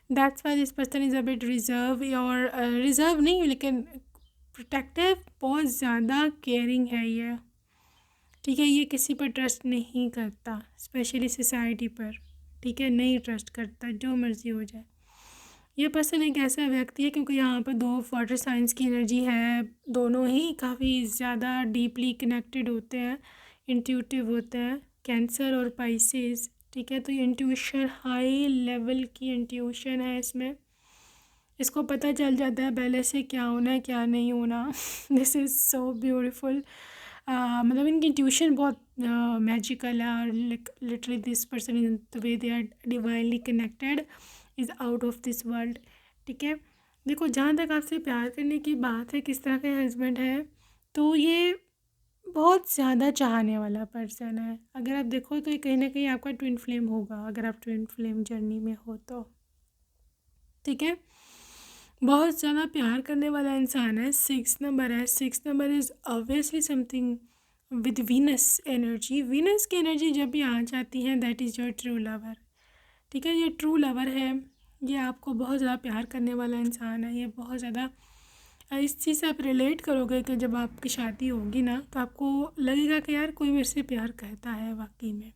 That's why this person is a bit reserve, और रिजर्व नहीं लेकिन प्रोटेक्टिव, बहुत ज़्यादा केयरिंग है ये। ठीक है, ये किसी पर ट्रस्ट नहीं करता, स्पेशली सोसाइटी पर। ठीक है, नहीं ट्रस्ट करता, जो मर्ज़ी हो जाए। ये पर्सन एक ऐसा व्यक्ति है, क्योंकि यहाँ पर 2 वाटर साइंस की एनर्जी है, दोनों ही काफ़ी ज़्यादा डीपली कनेक्टेड होते हैं, इंट्यूटिव होते हैं, कैंसर और पाइसेस। ठीक है, तो ये इंट्यूशन, हाई लेवल की इंट्यूशन है इसमें। इसको पता चल जाता है पहले से क्या होना है क्या नहीं होना। This is so beautiful. मतलब इनकी इंट्यूशन बहुत मैजिकल है, और literally this person in the way they are divinely connected is out of this world. ठीक है, देखो जहाँ तक आपसे प्यार करने की बात है, किस तरह के हस्बैंड है, तो ये बहुत ज़्यादा चाहने वाला पर्सन है। अगर आप देखो तो ये कहीं ना कहीं आपका ट्विन फ्लेम होगा, अगर आप ट्विन फ्लेम जर्नी में हो तो। ठीक है, बहुत ज़्यादा प्यार करने वाला इंसान है। 6 नंबर है। 6 number is obviously something with Venus energy. Venus की एनर्जी जब भी आ जाती है that is your true lover. ठीक है, ये ट्रू लवर है, ये आपको बहुत ज़्यादा प्यार करने वाला इंसान है। ये बहुत ज़्यादा इस चीज़ से आप रिलेट करोगे कि जब आपकी शादी होगी ना तो आपको लगेगा कि यार कोई मेरे से प्यार करता है वाकई में।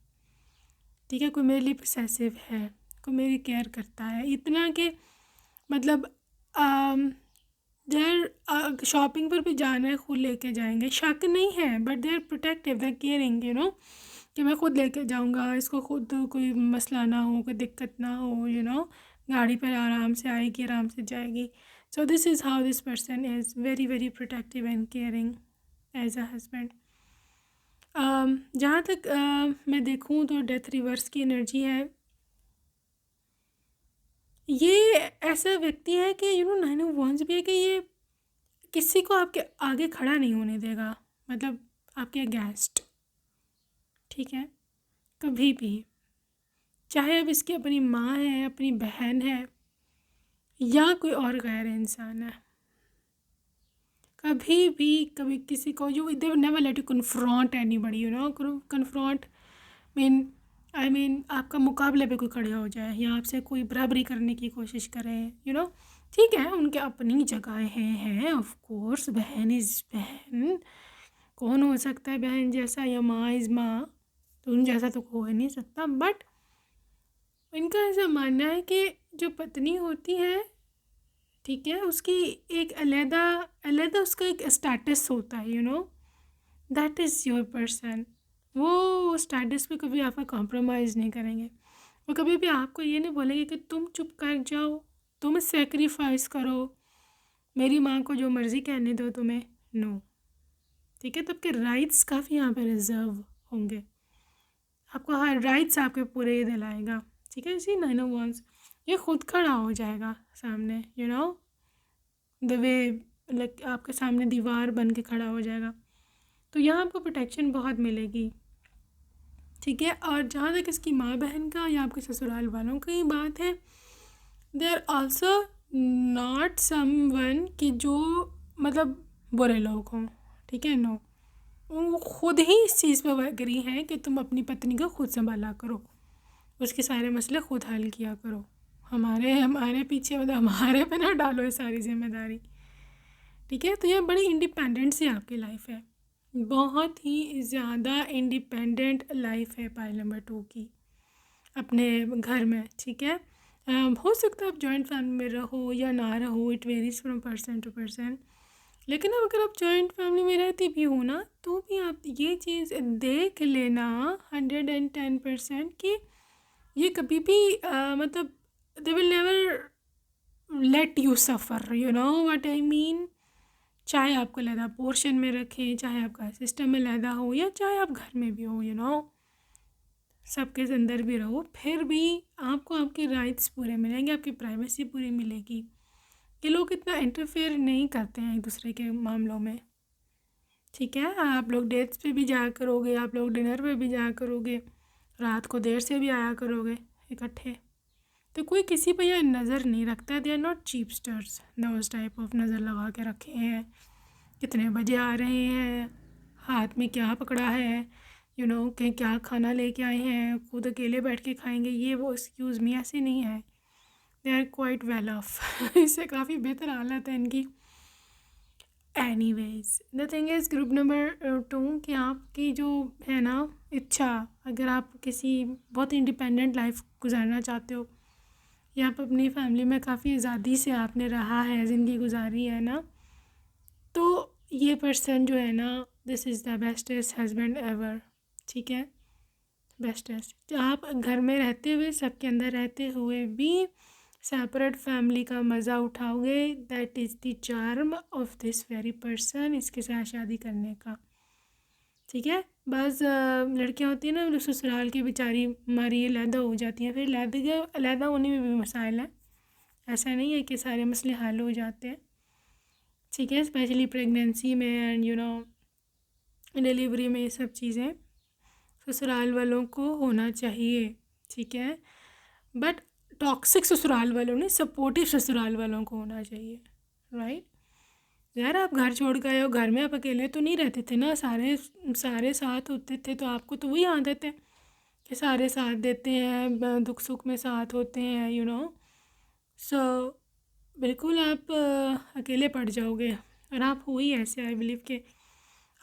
ठीक है, कोई मेरे लिए पोसेसिव है, कोई मेरी केयर करता है इतना कि मतलब देर शॉपिंग पर भी जाना है खुद लेके जाएंगे, शक नहीं है, but they are protective, they are caring, you know, कि मैं खुद लेके जाऊंगा, इसको खुद कोई मसला ना हो, कोई दिक्कत ना हो, यू नो, गाड़ी पर आराम से आएगी, आराम से जाएगी। So this is how this person is very very protective and caring as a husband. जहाँ तक मैं देखूँ तो डेथ रिवर्स की एनर्जी है। ये ऐसा व्यक्ति है कि यू नो 9 ऑफ वंस भी है कि ये किसी को आपके आगे खड़ा नहीं होने देगा, मतलब आपके अगेंस्ट। ठीक है, कभी भी, चाहे अब इसकी अपनी माँ है, अपनी बहन है या कोई और गैर इंसान है, कभी भी कभी किसी को जो they never let you confront anybody, you know. Confront mean I mean आपका मुकाबले पे कोई खड़े हो जाए या आपसे कोई बराबरी करने की कोशिश करे, यू नो। ठीक है, उनके अपनी जगह हैं ऑफ कोर्स, बहन इज़ बहन, कौन हो सकता है बहन जैसा, या माँ इज़ माँ, तो उन जैसा तो हो ही नहीं सकता। बट इनका ऐसा मानना है कि जो पत्नी होती है, ठीक है, उसकी एक अलहदा अलहदा उसका एक स्टेटस होता है, you know, that is your person. वो स्टेटस पे कभी आपका कॉम्प्रोमाइज़ नहीं करेंगे। वो कभी भी आपको ये नहीं बोलेंगे कि तुम चुप कर जाओ, तुम सेक्रीफाइस करो, मेरी माँ को जो मर्ज़ी कहने दो तुम्हें, नो। ठीक है, तब के राइट्स काफ़ी यहाँ पे रिजर्व होंगे, आपको हर राइट्स आपके पूरे दिलाएगा। ठीक है, इसी 9 ऑफ वंस ये खुद खड़ा हो जाएगा सामने, you know, the way, like आपके सामने दीवार बन के खड़ा हो जाएगा। तो यहाँ आपको प्रोटेक्शन बहुत मिलेगी। ठीक है, और जहाँ तक इसकी माँ बहन का या आपके ससुराल वालों की बात है, they are also not someone कि जो मतलब बुरे लोग हों। ठीक है, नो, वो खुद ही इस चीज़ पे एग्री हैं कि तुम अपनी पत्नी को खुद संभाला करो, उसके सारे मसले खुद हल किया करो, हमारे हमारे पीछे मतलब हमारे पे ना डालो ये सारी जिम्मेदारी। ठीक है, तो ये बड़ी इंडिपेंडेंट सी आपकी लाइफ है, बहुत ही ज़्यादा इंडिपेंडेंट लाइफ है पाइल नंबर 2 की अपने घर में। ठीक है, हो सकता है आप जॉइंट फैमिली में रहो या ना रहो, it varies from person to person, लेकिन अब अगर आप जॉइंट फैमिली में रहती भी हो ना तो भी आप ये चीज़ देख लेना 110% कि ये कभी भी मतलब they will never let you suffer, you know what I mean. चाहे आपको लहदा पोर्शन में रखें, चाहे आपका सिस्टम में लहदा हो, या चाहे आप घर में भी हो, यू नो, सबके अंदर भी रहो, फिर भी आपको आपके राइट्स पूरे मिलेंगे, आपकी प्राइवेसी पूरी मिलेगी। ये लोग इतना इंटरफेयर नहीं करते हैं एक दूसरे के मामलों में। ठीक है, आप लोग डेट्स पे भी जाया करोगे, आप लोग डिनर पे भी जाया करोगे, रात को देर से भी आया करोगे इकट्ठे, तो कोई किसी पे यह नज़र नहीं रखता। They are not cheapsters, those type of नज़र लगा के रखे हैं, कितने बजे आ रहे हैं, हाथ में क्या पकड़ा है, यू नो, कहीं क्या खाना लेके आए हैं, खुद अकेले बैठ के खाएंगे, ये वो एक्सक्यूज़ मी ऐसे नहीं है। They are quite well off इससे काफ़ी बेहतर हालत है इनकी। Anyways the thing is group number 2 कि आपकी जो है ना इच्छा, अगर आप किसी बहुत इंडिपेंडेंट लाइफ गुजारना चाहते हो या आप अपनी फैमिली में काफ़ी आज़ादी से आपने रहा है, ज़िंदगी गुजारी है ना, तो ये पर्सन जो है ना, this is the bestest husband ever. ठीक है, बेस्टेस्ट। आप घर में रहते हुए, सबके अंदर रहते हुए भी सेपरेट फैमिली का मज़ा उठाओगे, that is the charm of this very person, इसके साथ शादी करने का। ठीक है, बस लड़कियां होती हैं ना, मतलब ससुराल की बेचारी मारी अलहदा हो जाती हैं, फिर अलहदा होने में भी मसाइल हैं, ऐसा नहीं है कि सारे मसले हल हो जाते हैं। ठीक है, स्पेशली प्रेगनेंसी में एंड यू नो डिलीवरी में ये सब चीज़ें ससुराल वालों को होना चाहिए, ठीक है। बट टॉक्सिक ससुराल वालों नहीं, सपोर्टिव ससुराल वालों को होना चाहिए, राइट। यार आप घर छोड़ के आए हो, घर में आप अकेले तो नहीं रहते थे ना, सारे सारे साथ होते थे, तो आपको तो वही आदत है कि सारे साथ देते हैं, दुख सुख में साथ होते हैं, सो बिल्कुल आप अकेले पड़ जाओगे। और आप हो ही ऐसे, आई बिलीव के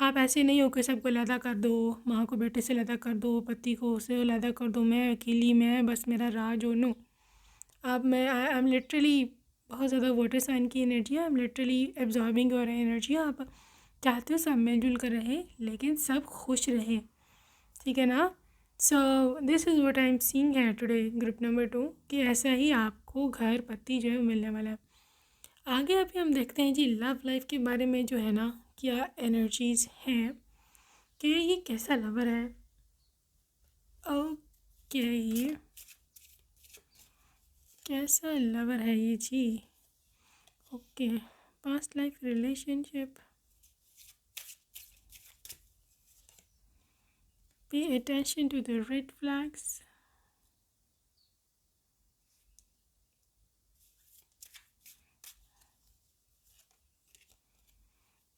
आप ऐसे नहीं हो कि सबको अलहदा कर दो, माँ को बेटे से अलहदा कर दो, पति को उससे अलहदा कर दो, मैं अकेली, मैं बस मेरा राज हो। नो, अब आई एम लिटरली बहुत ज़्यादा वाटर साइन की एनर्जी है, I am literally absorbing your energy. आप चाहते हो सब मिलजुल कर रहें, लेकिन सब खुश रहें, ठीक है ना। सो this is what I am seeing है टुडे, ग्रुप नंबर 2, कि ऐसा ही आपको घर पति जो है मिलने वाला है। आगे अभी हम देखते हैं जी लव लाइफ के बारे में, जो है ना, क्या एनर्जीज़ हैं कि ये कैसा लवर है। ओके, ये कैसा लवर है ये जी। Okay, past life relationship, pay attention to the red flags.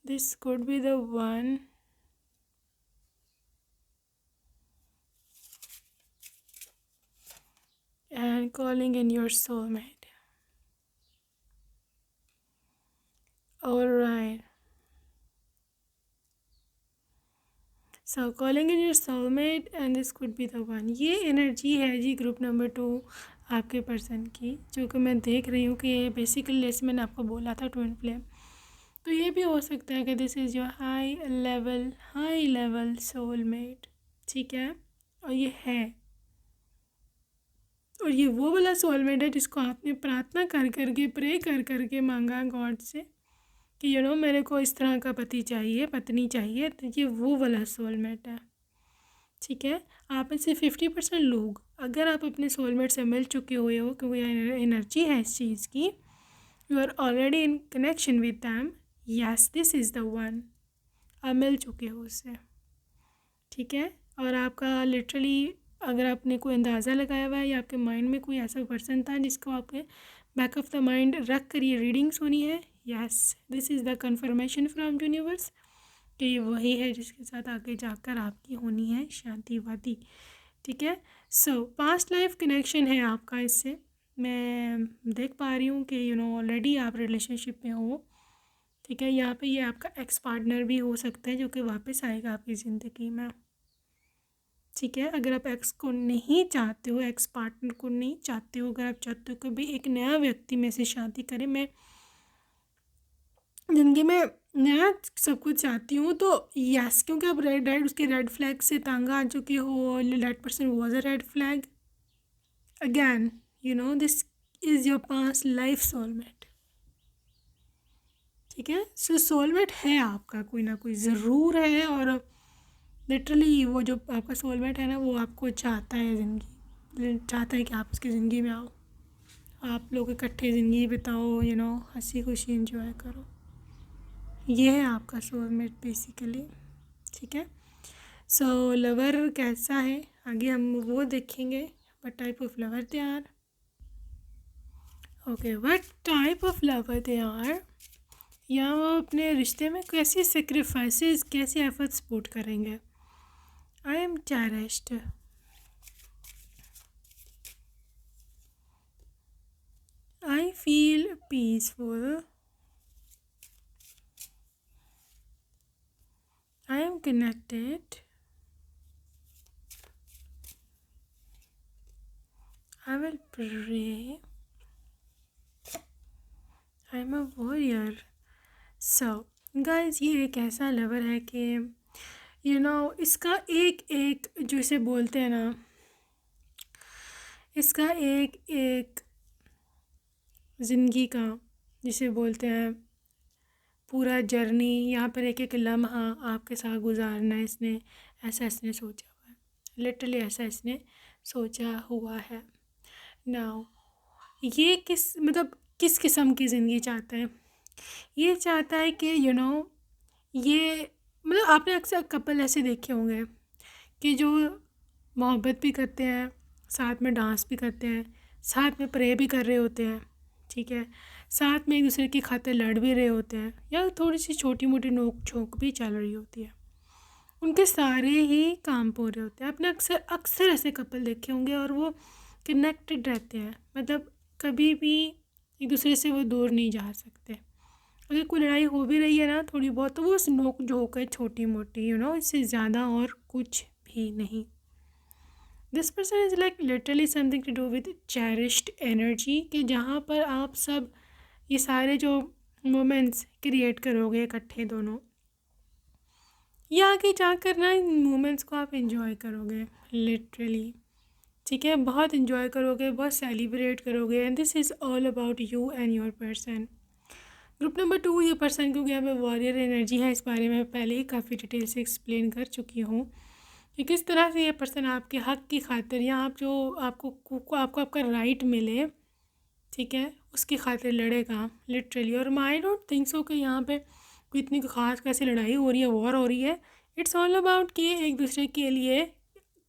This could be the one. And calling in your soulmate. Alright. So calling in your soulmate and this could be the one. ये energy है जी group number 2 आपके person की, जो कि मैं देख रही हूँ कि ये बेसिकली, जैसे मैंने आपको बोला था ट्विन फ्लेम, तो ये भी हो सकता है कि this is your high level soulmate, ठीक है। और ये है, और ये वो वाला सोलमेट है जिसको आपने प्रार्थना कर करके, प्रे कर करके मांगा गॉड से कि मेरे को इस तरह का पति चाहिए, पत्नी चाहिए, तो ये वो वाला सोलमेट है, ठीक है। आप में से 50% लोग, अगर आप अपने सोलमेट से मिल चुके हुए हो, क्योंकि एनर्जी है इस चीज़ की, you are already in connection with them, yes this is the one, आप मिल चुके हो उससे, ठीक है। और आपका लिटरली, अगर आपने कोई अंदाज़ा लगाया हुआ है या आपके माइंड में कोई ऐसा पर्सन था जिसको आपके बैक ऑफ द माइंड रख कर ये रीडिंग्स होनी है, yes this is the confirmation from universe कि ये वही है जिसके साथ आगे जाकर आपकी होनी है शांति वादी, ठीक है। सो पास्ट लाइफ कनेक्शन है आपका इससे, मैं देख पा रही हूँ कि ऑलरेडी आप रिलेशनशिप में हो, ठीक है। यहाँ पे ये आपका एक्स पार्टनर भी हो सकता है जो कि वापस आएगा आपकी ज़िंदगी में, ठीक है। अगर आप एक्स को नहीं चाहते हो, एक्स पार्टनर को नहीं चाहते हो, अगर आप चाहते हो कि भाई एक नया व्यक्ति में से शादी करें, मैं ज़िंदगी में नया सब कुछ चाहती हूँ, तो यस, क्योंकि आप उसके रेड फ्लैग से तंग आ चुके हो, that person was a red flag again, this is your past life soulmate, ठीक है। सो सोलमेट है आपका, कोई ना कोई ज़रूर है, और लिटरली वो जो आपका सोलमेट है ना, वो आपको चाहता है, ज़िंदगी चाहता है कि आप उसकी ज़िंदगी में आओ, आप लोग इकट्ठे ज़िंदगी बिताओ, हंसी खुशी एंजॉय करो, ये है आपका सोलमेट बेसिकली, ठीक है। सो लवर कैसा है आगे हम वो देखेंगे, what type of lover they are. Okay, what type of lover they are, या वो अपने रिश्ते में कैसी सेक्रीफाइसेस, कैसे एफर्ट्स पुट करेंगे। I am cherished, I feel peaceful, I am connected, I will pray, I am a warrior. So guys, ये एक ऐसा लवर है कि इसका एक एक जो इसे बोलते हैं ना, इसका एक एक ज़िंदगी का जिसे बोलते हैं पूरा जर्नी, यहाँ पर एक एक लम्हा आपके साथ गुजारना है इसने, ऐसा इसने सोचा हुआ है, लिटरली ऐसा इसने सोचा हुआ है। नाउ ये किस किस्म की ज़िंदगी चाहता है, ये चाहता है कि ये मतलब आपने अक्सर कपल ऐसे देखे होंगे कि जो मोहब्बत भी करते हैं, साथ में डांस भी करते हैं, साथ में प्रे भी कर रहे होते हैं, ठीक है, साथ में एक दूसरे की खातिर लड़ भी रहे होते हैं, या थोड़ी सी छोटी मोटी नोक झोंक भी चल रही होती है। उनके सारे ही काम पूरे होते हैं। आपने अक्सर अक्सर ऐसे कपल देखे होंगे और वो कनेक्टेड रहते हैं, मतलब कभी भी एक दूसरे से वो दूर नहीं जा सकते। अगर कोई लड़ाई हो भी रही है ना थोड़ी बहुत, तो वो उस नोक झोंक है छोटी मोटी, इससे ज़्यादा और कुछ भी नहीं। This person is like literally something to do with cherished energy, कि जहाँ पर आप सब ये सारे जो मोमेंट्स क्रिएट करोगे इकट्ठे दोनों, ये आगे जाकर ना इन मोमेंट्स को आप इंजॉय करोगे लिटरली, ठीक है, बहुत इंजॉय करोगे, बहुत सेलिब्रेट करोगे। And this is all about you and your person. Group number 2, ये पर्सन क्योंकि यहाँ पे वॉरियर एनर्जी है, इस बारे में पहले ही काफ़ी डिटेल से एक्सप्लेन कर चुकी हूँ कि किस तरह से ये पर्सन आपके हक की खातिर, या आप जो आपको आपका राइट मिले, ठीक है, उसकी खातिर लड़ेगा लिटरली। और आई डोंट थिंक सो कि यहाँ पे कोई इतनी खास कैसी लड़ाई हो रही है, वॉर हो रही है। इट्स ऑल अबाउट कि एक दूसरे के लिए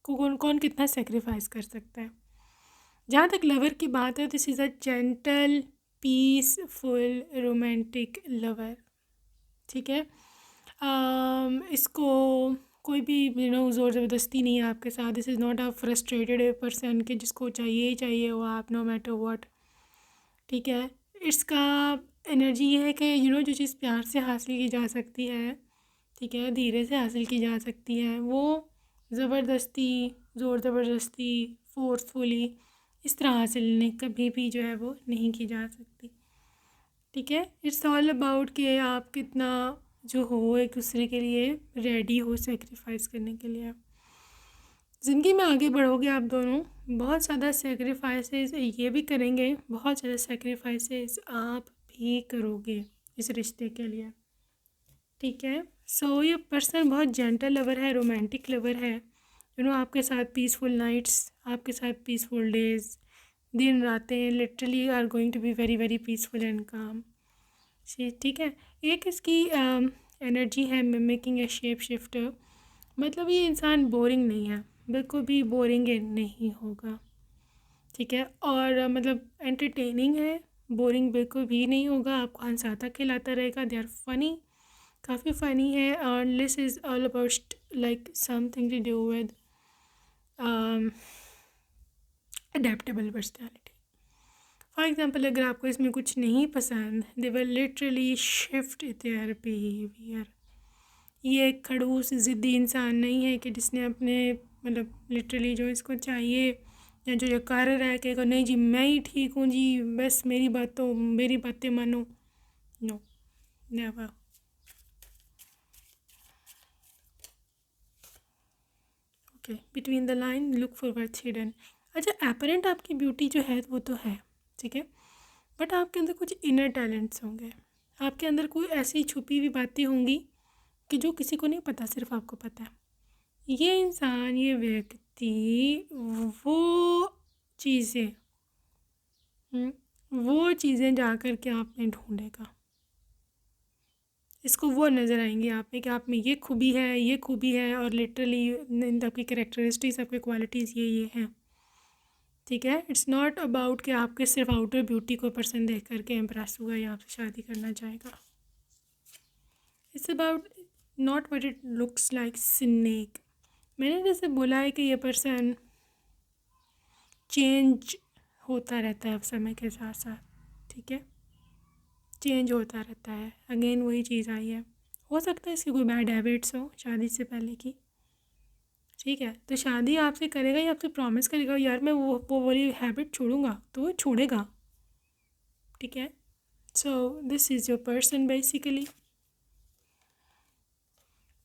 कौन कौन कितना सेक्रीफाइस कर सकता है। जहाँ तक लवर की बात है, this is a gentle peaceful romantic lover, ठीक है। इसको कोई भी ज़ोर ज़बरदस्ती नहीं है आपके साथ। This is not a frustrated person कि जिसको चाहिए ही चाहिए वो आप, नो मैटर व्हाट, ठीक है। इसका एनर्जी ये है कि जो चीज़ प्यार से हासिल की जा सकती है, ठीक है, धीरे से हासिल की जा सकती है, वो ज़बरदस्ती, ज़ोर ज़बरदस्ती, फोर्सफुली इस तरह हासिल नहीं कभी भी जो है वो नहीं की जा सकती, ठीक है। इट्स ऑल अबाउट कि आप कितना जो हो एक दूसरे के लिए रेडी हो सेक्रीफाइस करने के लिए। ज़िंदगी में आगे बढ़ोगे आप दोनों, बहुत ज़्यादा सेक्रीफाइसेस ये भी करेंगे, बहुत ज़्यादा सेक्रीफाइसेस आप भी करोगे इस रिश्ते के लिए, ठीक है। सो ये पर्सन बहुत जेंटल लवर है, रोमांटिक लवर है, आपके साथ पीसफुल नाइट्स, आपके साथ पीसफुल डेज, दिन रातें literally are going to be very very peaceful and calm, ठीक है। एक इसकी एनर्जी है मिमिकिंग ए शेप शिफ्टर, मतलब ये इंसान बोरिंग नहीं है, बिल्कुल भी बोरिंग नहीं होगा, ठीक है। और मतलब एंटरटेनिंग है, बोरिंग बिल्कुल भी नहीं होगा, आपको हंसाता खिलाता रहेगा। दे आर फनी, काफ़ी फ़नी है। और this is all about like something to do with adaptable personality. For example, अगर आपको इसमें कुछ नहीं पसंद, they will literally shift their behaviour. ये एक खड़ूस ज़िद्दी इंसान नहीं है कि जिसने अपने मतलब लिटरली जो इसको चाहिए या जो ये कर रहा है कि नहीं जी मैं ही ठीक हूँ जी, बस मेरी बातें मानो, no, never. Okay, between the line look for what's hidden. अच्छा, एपरेंट आपकी ब्यूटी जो है वो तो है, ठीक है, बट आपके अंदर कुछ इनर टैलेंट्स होंगे, आपके अंदर कोई ऐसी छुपी हुई बातें होंगी कि जो किसी को नहीं पता, सिर्फ आपको पता है। ये इंसान, ये व्यक्ति वो चीज़ें वो चीज़ें जा कर के आप में ढूंढेगा, इसको वो नज़र आएंगी आप में कि आप में ये खूबी है, ये खूबी है, और लिटरली इन आपकी कैरेक्टरिस्टिक्स, आपकी क्वालिटीज़ ये हैं, ठीक है। इट्स नॉट अबाउट कि आपके सिर्फ आउटर ब्यूटी को पर्सन देख करके इम्प्रेस हुआ या आपसे शादी करना चाहेगा। It's about not what it looks like snake. मैंने जैसे बोला है कि ये पर्सन चेंज होता रहता है समय के साथ साथ, ठीक है, चेंज होता रहता है। अगेन वही चीज़ आई है, हो सकता है इसकी कोई बैड हैबिट्स हो शादी से पहले की, ठीक है, तो शादी आपसे करेगा या आपसे प्रॉमिस करेगा यार मैं वो वाली हैबिट छोड़ूंगा, तो वो छोड़ेगा, ठीक है। So this is your person basically.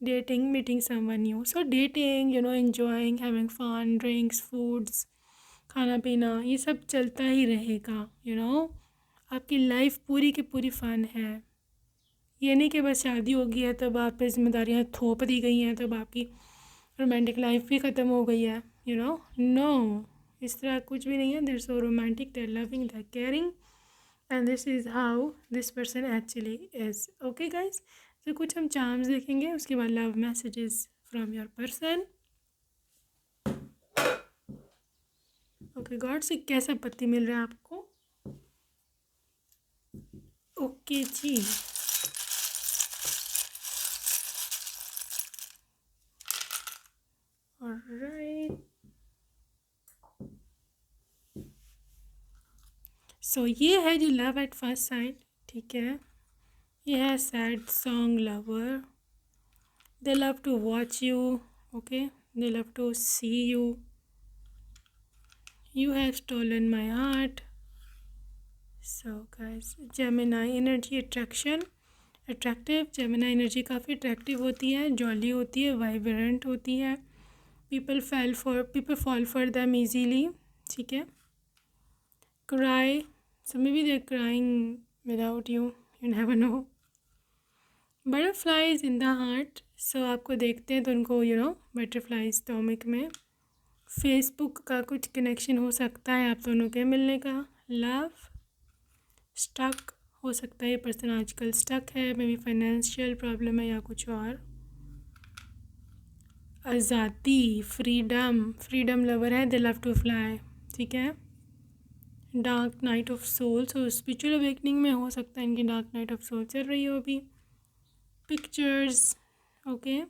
Dating, meeting someone new, so dating, enjoying, having fun, drinks, foods, खाना पीना, ये सब चलता ही रहेगा, आपकी लाइफ पूरी की पूरी फ़न है। ये नहीं कि बस शादी हो गई है तब आप पे जिम्मेदारियाँ थोप दी गई हैं तब आपकी रोमांटिक लाइफ भी ख़त्म हो गई है, नो, इस तरह कुछ भी नहीं है। They're so romantic, they're loving, they're caring, and this is how this person actually is. Okay guys, तो कुछ हम चार्म्स देखेंगे, उसके बाद love messages from your person. Okay God से कैसा पति मिल रहा है आपको? ओके जी, ऑलराइट। सो ये है जो लव एट फर्स्ट साइट, ठीक है। ये है sad song lover, they love to watch you, okay, they love to see you, you have stolen my heart. So guys, Gemini energy attraction, attractive. Gemini energy काफ़ी attractive होती है, jolly होती है, vibrant होती है। People fall for them easily, ठीक है। Cry, so may be they are crying without you, you never know. Butterflies in the heart, so आपको देखते हैं तो उनको बटरफ्लाई स्टोमक में। फेसबुक का कुछ कनेक्शन हो सकता है आप दोनों के मिलने का। लव स्टक हो सकता है, ये पर्सन आजकल स्टक है, मे बी फाइनेंशियल प्रॉब्लम है या कुछ और। आज़ादी, फ्रीडम लवर है, दे लव टू फ्लाई, ठीक है। डार्क नाइट ऑफ सोल्स, और स्पिरिचुअल अवेकनिंग में हो सकता है इनकी डार्क नाइट ऑफ सोल चल रही हो अभी। Pictures, okay,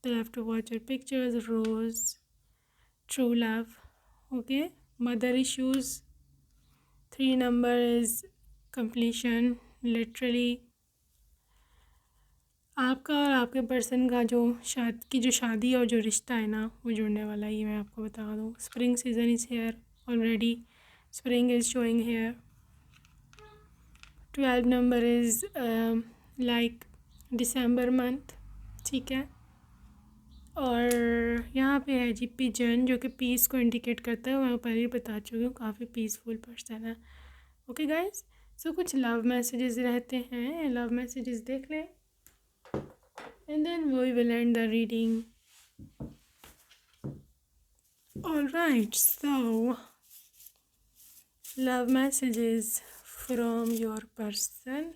they love to watch your pictures. Rose, true love, okay. Mother issues, 3 number is completion, literally आपका और आपके पर्सन का जो शादी और जो रिश्ता है ना, वो जुड़ने वाला ही मैं आपको बता दूँ। Spring season is here already, spring is showing here. 12 number is like December month, ठीक है। और यहाँ पे है जी पिजन, जो कि पीस को इंडिकेट करता है, मैं पहले ही बता चुकी हूँ, काफ़ी पीसफुल पर्सन है। ओके गाइस, सो कुछ लव मैसेजेस रहते हैं, लव मैसेजेस देख लें and then we will end the reading. Alright, so love messages from your person,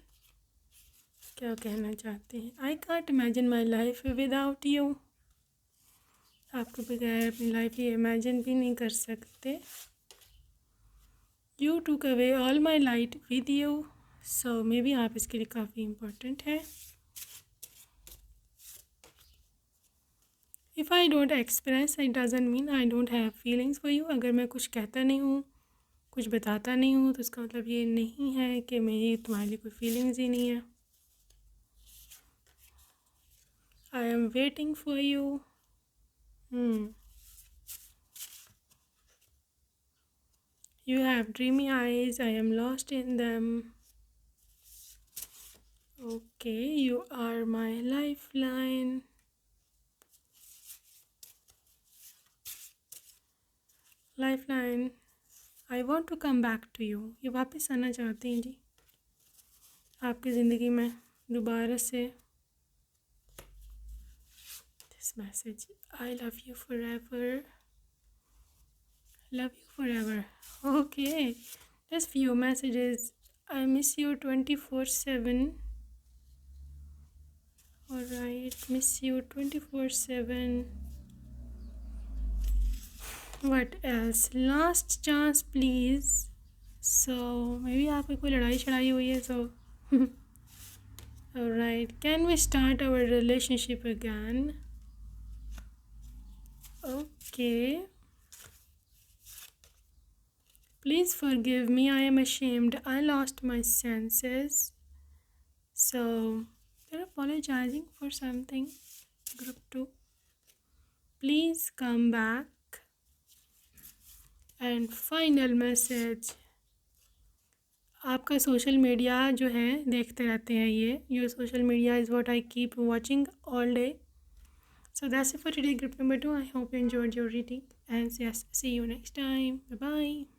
क्या कहना चाहते हैं? I can't imagine my life without you, आपके बगैर अपनी लाइफ ये इमेजिन भी नहीं कर सकते। You took away all my light with you, so may B आप इसके लिए काफ़ी इम्पोर्टेंट है। If I don't express it doesn't mean I don't have feelings for you, अगर मैं कुछ कहता नहीं हूँ, कुछ बताता नहीं हूँ, तो इसका मतलब ये नहीं है कि मेरी तुम्हारे लिए कोई फीलिंग्स ही नहीं है। I am waiting for you, you have dreamy eyes, I am lost in them. Okay, you are my lifeline. Lifeline, I want to come back to you. ये वापस आना चाहते हैं जी आपकी ज़िंदगी में दोबारा से। This message, I love you forever. Love you forever. Okay, just few messages. I miss you 24/7. Alright, miss you 24/7. What else? Last chance please. So maybe आपकी कोई लड़ाई शड़ाई हुई है, so alright, can we start our relationship again? Okay. Please forgive me, I am ashamed, I lost my senses. So they're apologizing for something. Group 2, please come back. And final message, आपका social media जो है देखते रहते हैं ये social media is what I keep watching all day. So that's it for today, group number 2. I hope you enjoyed your reading, and yes, see you next time. Bye bye.